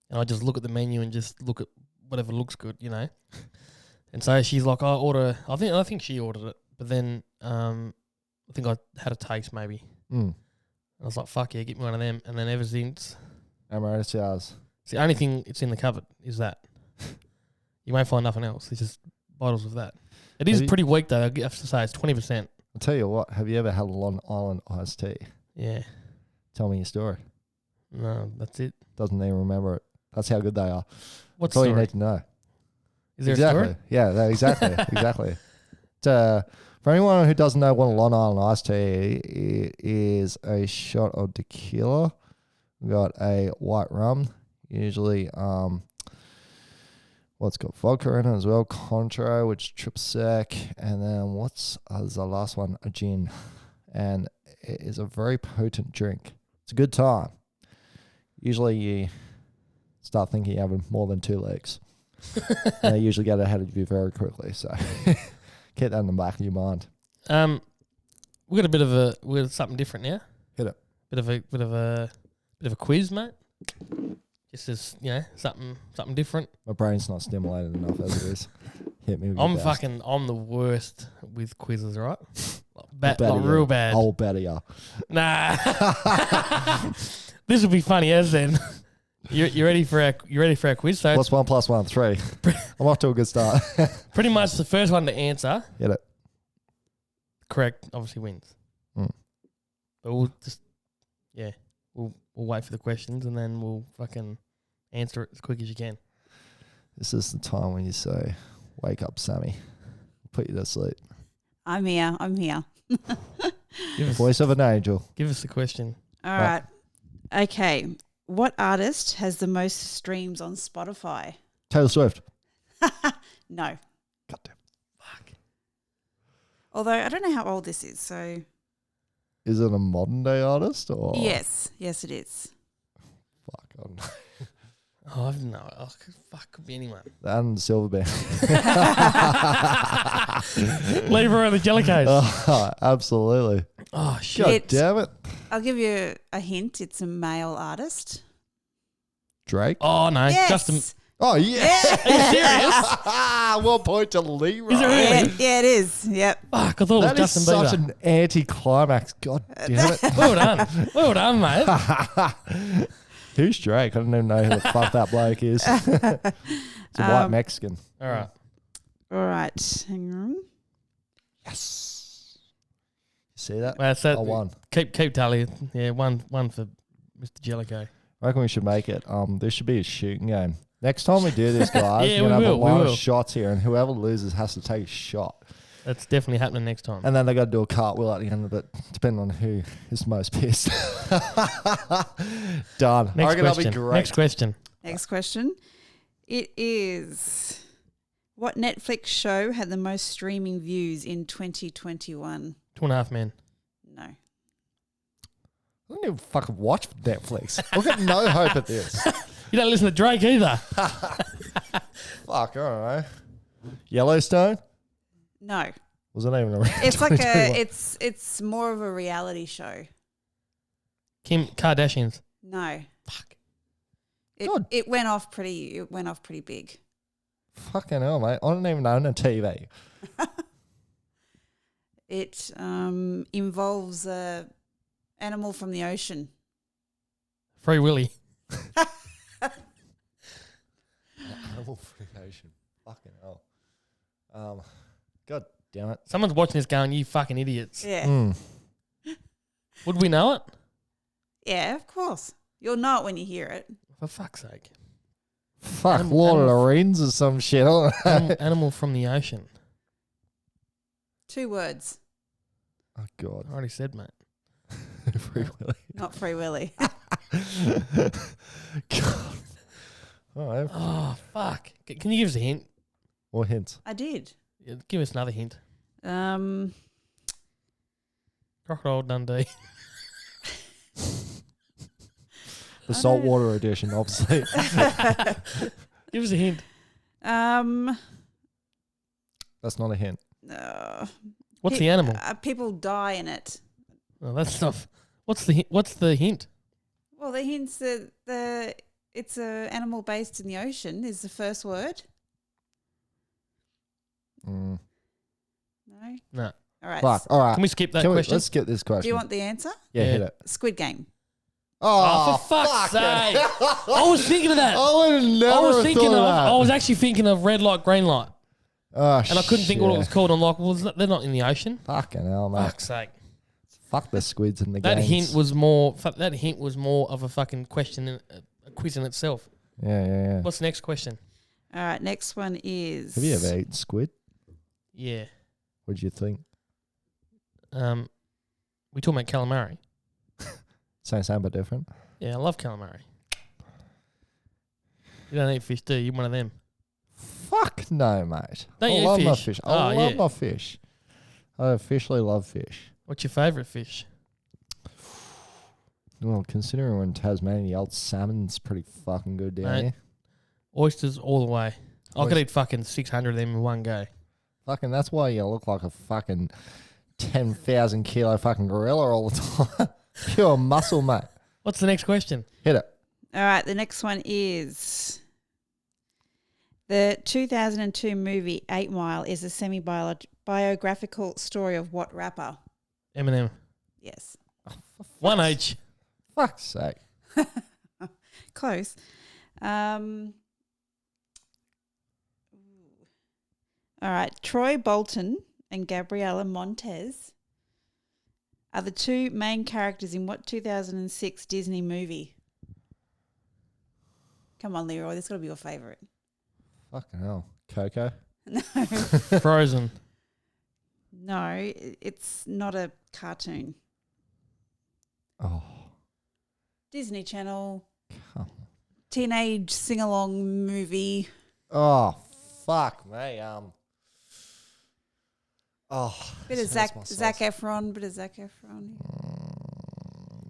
and I just look at the menu and just look at whatever looks good, And so she's like, I think she ordered it, but then I think I had a taste maybe. And I was like, fuck yeah, get me one of them. And then ever since, amaretto sours. it's the only thing it's in the cupboard is that. You won't find nothing else. It's just bottles of that. It is pretty weak though. I have to say it's 20%. I'll tell you what. Have you ever had a Long Island iced tea? Yeah. Tell me your story. No, that's it. Doesn't even remember it. That's how good they are. What's That's all you need to know. Is there a story? Yeah, exactly. Exactly. For anyone who doesn't know what a Long Island iced tea is, a shot of tequila. We've got a white rum, usually it's got vodka in it as well, Contro, which trips sec, and then what's the last one? A gin. And it is a very potent drink. It's a good time. Usually you start thinking you're having more than 2 legs. And they usually get ahead of you very quickly. So keep that in the back of your mind. We got something different now. Hit it. Bit of a quiz, mate. Just as something different. My brain's not stimulated enough as it is. Hit me. I'm the worst with quizzes, right? Real bad. I'll better ya. Nah. This will be funny as then. You ready for our quiz? So what's 1 + 1? 3. I'm off to a good start. Pretty much the first one to answer. Hit it. Correct. Obviously wins. But we'll we'll wait for the questions and then we'll fucking answer it as quick as you can. This is the time when you say, "Wake up, Sammy. Put you to sleep." I'm here. Voice of an angel. Give us the question. All right. Okay. What artist has the most streams on Spotify? Taylor Swift. No. Goddamn. Fuck. Although I don't know how old this is, so Is it a modern day artist or? yes, it is. Fuck, I don't know. Oh, I don't know. Oh, fuck, could be anyone. And Silverband. LEROY the JELLICOE. Oh, absolutely. Oh, shit. God damn it. I'll give you a hint. It's a male artist. Drake. Oh, no. Yes. Justin. Oh, yeah. Are you serious? 1 point to Leroy. Is it really? Yeah, it is. Yep. Fuck, I thought That it is was Justin such Bieber. an anti-climax. God damn it. Well done. Well done, mate. Who's Drake? I don't even know who the fuck that bloke is. It's a white Mexican. All right. All right. Hang on. Yes. You see that? Well, so I won. keep tally. Yeah, one for Mr. Jellicoe. I reckon we should make it. There should be a shooting game. Next time we do this, guys, Yeah, we're going to have we a line will. of shots here, and whoever loses has to take a shot. That's definitely happening next time. And then they got to do a cartwheel at the end of it, depending on who is most pissed. Done. I Next reckon that'll question. be great. Next question. Next question. It is, what Netflix show had the most streaming views in 2021? 2.5 Men. No. I don't even fucking watch Netflix. I've got no hope at this. You don't listen to Drake either. Fuck, I don't know. Yellowstone? No. Was it even around? It's like 2021? it's more of a reality show. Kim Kardashians. No. Fuck. God. It went off pretty big. Fucking hell, mate. I don't even own a TV. It involves a animal from the ocean. Free Willy. Animal Ocean. Fucking hell. God damn it. Someone's watching this going, you fucking idiots. Yeah. Mm. Would we know it? Yeah, of course. You'll know it when you hear it. For fuck's sake. Fuck, Animal- Lord of the animal- Rings or some shit. I don't know. Animal from the ocean. 2 words. Oh, God. I already said, mate. Free Willy. Not Free Willy. God. All right. Oh, fuck. Can you give us a hint? More hints. I did. Yeah, give us another hint. Um, Crocodile Dundee. The saltwater edition, obviously. Give us a hint. That's not a hint. What's the animal? People die in it. Oh, that's stuff. What's the hint? Well, the hints that it's a animal based in the ocean is the first word. Mm. No. No. All right. Fuck. All right. Can we skip that Can we- question? let's skip this question. Do you want the answer? Yeah, Yeah. hit it. Squid Game. Oh, for fuck's sake. I was thinking of that. I would have never I was have thinking thought of. that. I was actually thinking of red light, green light, Oh, and I couldn't think what it was shit. called. I'm like, well, they're not in the ocean. Fucking hell, mate. Fuck's sake. Fuck the squids in the That games. hint was more. That hint was more of a fucking question, a quiz in itself. Yeah. What's the next question? All right. Next one is. Have you ever eaten squid? Yeah. What do you think? We talking about calamari. Same but different. Yeah, I love calamari. You don't eat fish, do you? You're one of them. Fuck no, mate. Don't I you eat love my fish? fish. Oh, I love yeah. my fish. I officially love fish. What's your favourite fish? Well, considering we're in Tasmania, the old salmon's pretty fucking good down Mate. here. Oysters all the way. I could eat fucking 600 of them in one go. Fucking, that's why you look like a fucking 10,000 kilo fucking gorilla all the time. Pure muscle, mate. What's the next question? Hit it. All right. The next one is. The 2002 movie 8 Mile is a semi-biographical story of what rapper? Eminem. Yes. 1H. Fuck's sake. Close. All right. Troy Bolton and Gabriella Montez are the two main characters in what 2006 Disney movie? Come on, Leroy. This got to be your favourite. Fucking hell. Coco? No. Frozen. No, it's not a cartoon. Oh. Disney Channel. Come on. Teenage sing-along movie. Oh, fuck me. Bit of Zac Efron.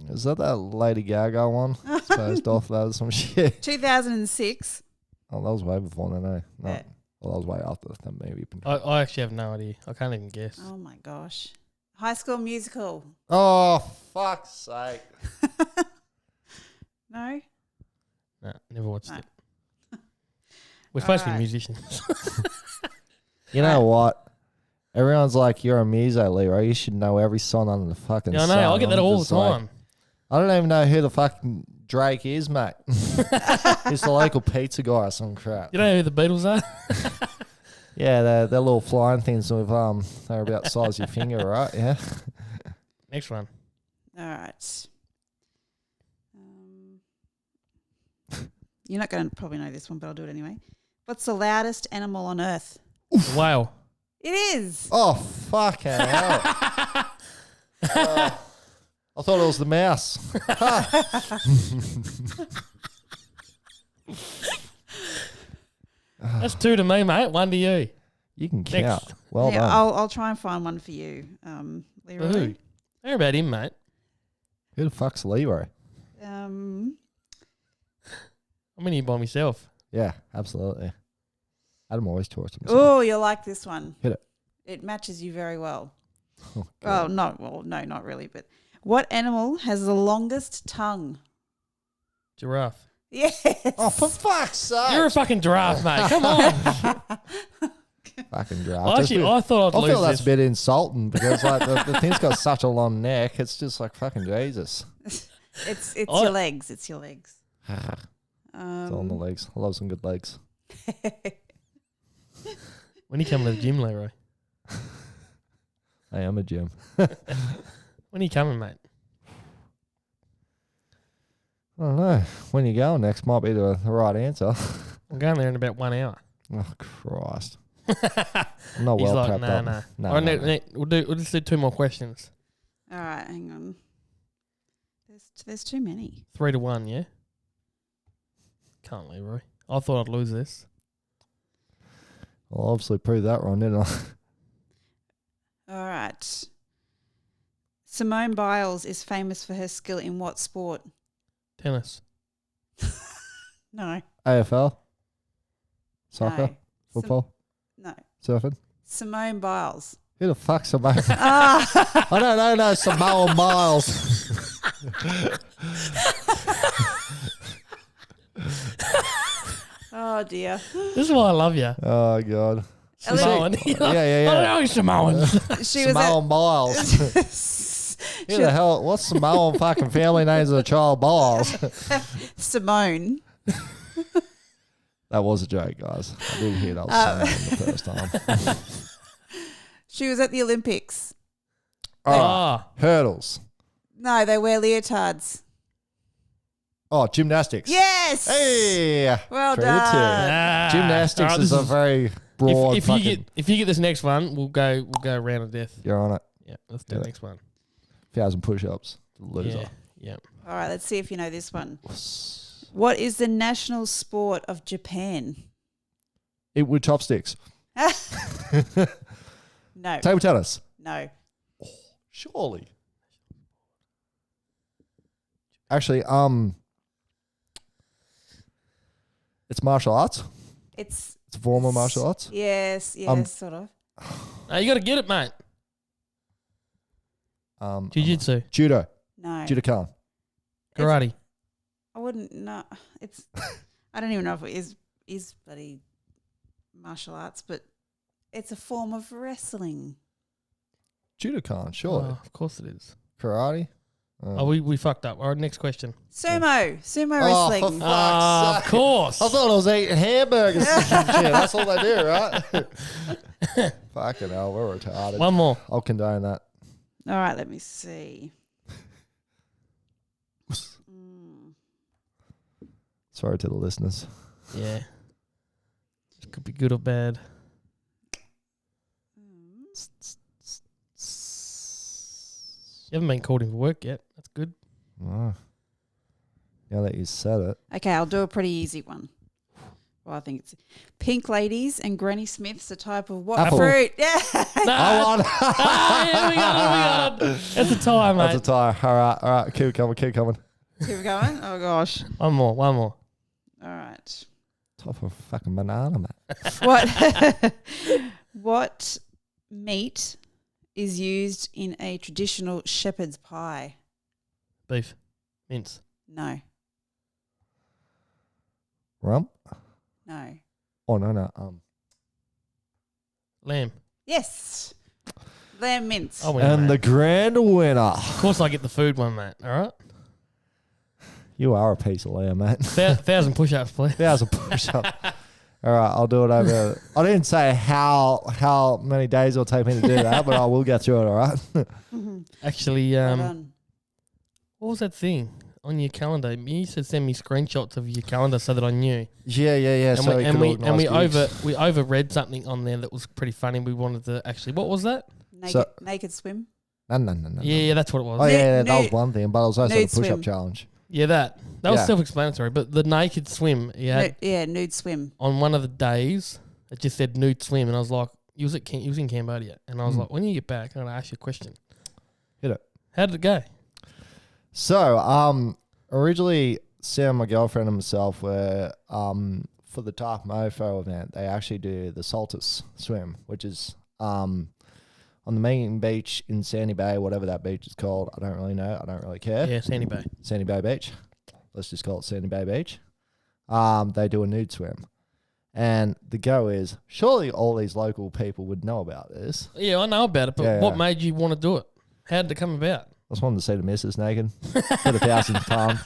Is that Lady Gaga one? Supposed off that or some shit. 2006. Oh, that was way before then, eh? No. Yeah. Well, that was way after that movie. I actually have no idea. I can't even guess. Oh my gosh. High School Musical. Oh, fuck's sake. No? No, never watched No. it. We're supposed to be Alright. musicians. You know what? Everyone's like, you're a muso, Leroy. You should know every song under the fucking Yeah, I sun. know. I get that I'm all the just like, time. I don't even know who the fucking Drake is, mate. He's the local pizza guy or some crap. You know who the Beatles are? Yeah, they're little flying things with they're about the size of your finger, right? Yeah. Next one. All right. You're not going to probably know this one, but I'll do it anyway. What's the loudest animal on earth? The whale. It is. Oh, fucking hell. I thought it was the mouse. That's 2 to me, mate. 1 to you. You can Next. count. Well Yeah, done. I'll try and find one for you, Leroy. Who? How about him, mate? Who the fuck's Leroy? Um, I'm in here by myself. Yeah, absolutely. Adam always talks to himself. oh, you'll like this one. Hit it. It matches you very well. Oh, Oh, God. no, not really. But what animal has the longest tongue? Giraffe. Yes. Oh, for fuck's sake. You're a fucking giraffe, mate. Come on. fucking draft. Well, actually, I thought I'd I lose feel that's this. a bit insulting because like the thing's got such a long neck. It's just like fucking Jesus. It's Oh. your legs. It's your legs. It's all on the legs. I love some good legs. When you come to the gym, Leroy? I am a gym. When are you coming, mate? I don't know. When you going next might be the right answer. I'm going there in about 1 hour. Oh, Christ. I'm not He's well like, prepped nah, up. nah. No, All right, no, no. We'll just do 2 more questions. All right, hang on. There's too many. 3 to 1, yeah? Can't, Leroy. I thought I'd lose this. Well, obviously proved that wrong, didn't I? All right. Simone Biles is famous for her skill in what sport? Tennis. No. AFL? Soccer? No. Football? No. Surfing? Simone Biles. Who the fuck's Simone? Ah. I don't know Samoa Miles. Oh dear. This is why I love you. Oh, God. Samoan. Yeah. I don't know Samoan. She was Samoa Miles. Who the hell? What's Samoan fucking family names of the child Miles? Simone. That was a joke, guys. I did hear that was Simone the first time. She was at the Olympics. Ah, Hurdles. No, they wear leotards. Oh, gymnastics. Yes. Hey. Well 3 to 2. done. ah. Gymnastics Alright, is this a very broad if fucking... you get this next one, we'll go round of death. You're on it. Yeah, let's do Yeah. the next one. 1,000 push-ups. Loser. Yeah, yeah. All right, let's see if you know this one. What is the national sport of Japan? Eat with chopsticks. No. Table tennis. No. Surely. Actually, it's martial arts. It's It's a form of martial arts. Yes, sort of. No, you got to get it, mate. Jiu-jitsu, Judo. No. Judokan. karate. I wouldn't know. It's I don't even know if it is bloody martial arts, but it's a form of wrestling. Judokan, surely. Oh, of course it is. Karate. Oh, we fucked up. All right, next question. Sumo Oh, wrestling. for fuck's Of sake. course. I thought I was eating hamburgers. and shit. That's all they do, right? Fucking hell, we're retarded. One more. I'll condone that. All right, let me see. Sorry to the listeners. Yeah. It could be good or bad. You haven't been called in for work yet. That's good. Oh. Now that you said it. Okay, I'll do a pretty easy one. Well, I think it's pink ladies and Granny Smith's a type of what Apple. fruit? Yeah. I won. Yeah, we got it. That's a tie, mate. That's a tie. All right. Keep coming. Keep going. Oh gosh. One more. All right. Top of fucking banana, mate. What meat is used in a traditional shepherd's pie? Beef. Mince. No. Rump? No. Oh, no. Lamb. Yes. Lamb mince. I win, And mate. the grand winner. Of course I get the food one, mate. All right? You are a piece of lamb, mate. 1,000 push-ups, please. 1,000 push-up. All right, I'll do it over. I didn't say how many days it'll take me to do that, but I will get through it, all right? Actually, Well done. what was that thing on your calendar? You used to send me screenshots of your calendar so that I knew. Yeah. And So we overread something on there that was pretty funny. We wanted to actually, what was that? Naked swim. No. Yeah, that's what it was. Oh, yeah, that Nude- was one thing, but it was also the nude push-up swim. challenge. Yeah, that was Yeah. self-explanatory. But the naked swim, Nude swim. on one of the days, it just said nude swim, and I was like, he was in Cambodia, and I was like, when you get back, I'm gonna ask you a question. Hit it. How did it go? So, originally, Sam, my girlfriend, and myself were for the Dark Mofo event. They actually do the Saltus swim, which is on the main beach in Sandy Bay, whatever that beach is called. I don't really know. I don't really care. Yeah, Sandy Bay. Sandy Bay Beach. Let's just call it Sandy Bay Beach. They do a nude swim. And the go is, surely all these local people would know about this. Yeah, I know about it, but what made you want to do it? How did it come about? I just wanted to see the missus naked for the 1,000th time.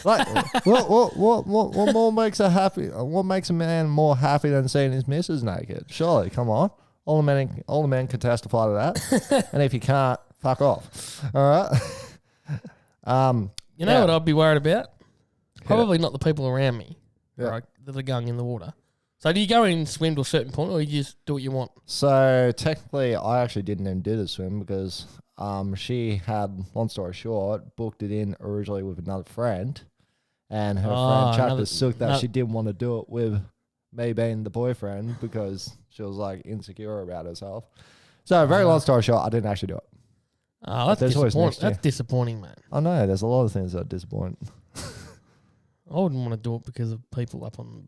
Like, what more makes a happy? What makes a man more happy than seeing his missus naked? Surely, come on. All the men can testify to that. And if you can't, fuck off. All right. You know what I'd be worried about? Probably not the people around me, right, that are going in the water. So do you go in and swim to a certain point, or you just do what you want? So technically, I actually didn't even do the swim because she had, long story short, booked it in originally with another friend, and her friend chucked the sook that she didn't want to do it with me being the boyfriend because she was like insecure about herself. So very long story short, I didn't actually do it. Oh, that's disappointing. That's disappointing, man. I know there's a lot of things that disappoint. I wouldn't want to do it because of people up on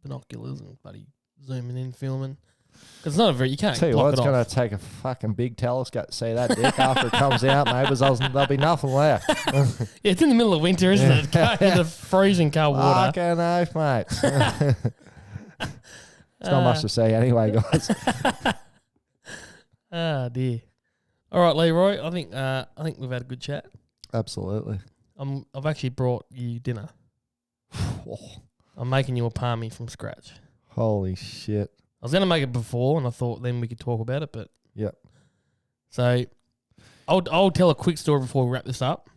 binoculars and bloody zooming in, filming. Because it's not a very, you can't Tell you block what, it's it going off. to take a fucking big telescope to see that dick after it comes out, mate, because there'll be nothing left. Yeah, it's in the middle of winter, isn't it? Going into freezing cold water. Fucking oath, mate. It's not much to say anyway, guys. Ah, dear. All right, Leroy, I think we've had a good chat. Absolutely. I've actually brought you dinner. I'm making you a palmy from scratch. Holy shit. I was going to make it before, and I thought then we could talk about it, but... Yep. So, I'll tell a quick story before we wrap this up.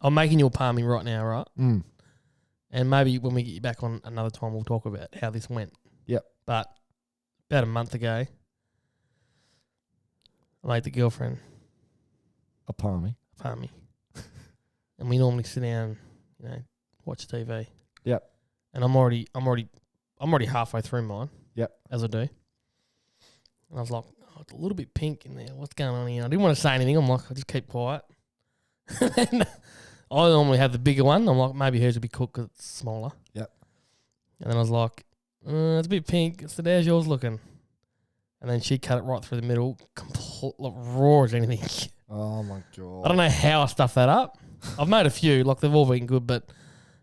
I'm making you a palmy right now, right? Mm. And maybe when we get you back on another time, we'll talk about how this went. Yep. But about a month ago, I made the girlfriend A palmy. a palmy. And we normally sit down, watch TV. Yep. And I'm already halfway through mine. Yep. As I do. And I was like, it's a little bit pink in there. What's going on here? I didn't want to say anything. I'm like, I'll just keep quiet. And I normally have the bigger one. I'm like, maybe hers will be cooked because it's smaller. Yep. And then I was like, it's a bit pink. So how's yours looking? And then she cut it right through the middle, like raw as anything. Oh, my God. I don't know how I stuffed that up. I've made a few. Like, they've all been good, but...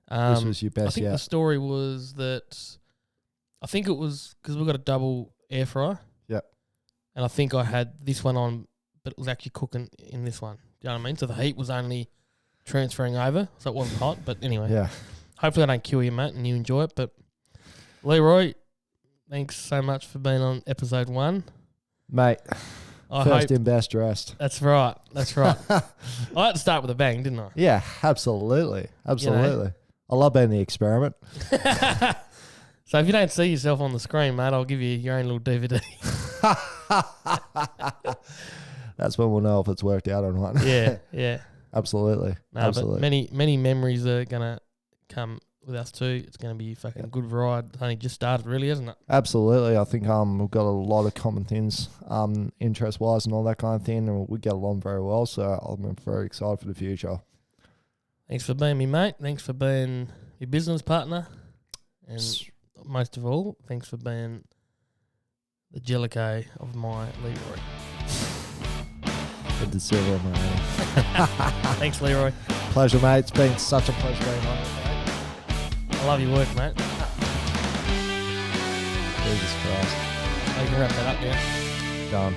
this was your best I think the story was that... I think it was because we've got a double air fryer. Yep. And I think I had this one on, but it was actually cooking in this one. Do you know what I mean? So the heat was only transferring over, so it wasn't hot. But anyway, Yeah. hopefully I don't kill you, mate, and you enjoy it. But Leroy, thanks so much for being on episode 1. Mate, First in, best dressed. That's right. That's right. I had to start with a bang, didn't I? Yeah, absolutely. Absolutely. I love being the experiment. So if you don't see yourself on the screen, mate, I'll give you your own little DVD. That's when we'll know if it's worked out or not. Yeah, yeah. Absolutely. No, Absolutely. but many memories are going to come with us too. It's going to be a fucking good ride. It's only just started, really, hasn't it? Absolutely. I think we've got a lot of common things, interest-wise and all that kind of thing, and we get along very well, so I'm very excited for the future. Thanks for being me, mate. Thanks for being your business partner. And most of all, thanks for being the JELLICOE of my LEROY. Good to see you, mate. Thanks, LEROY. Pleasure, mate. It's been such a pleasure being on it, mate. I love your work, mate. Jesus Christ. I can wrap that up now. Done.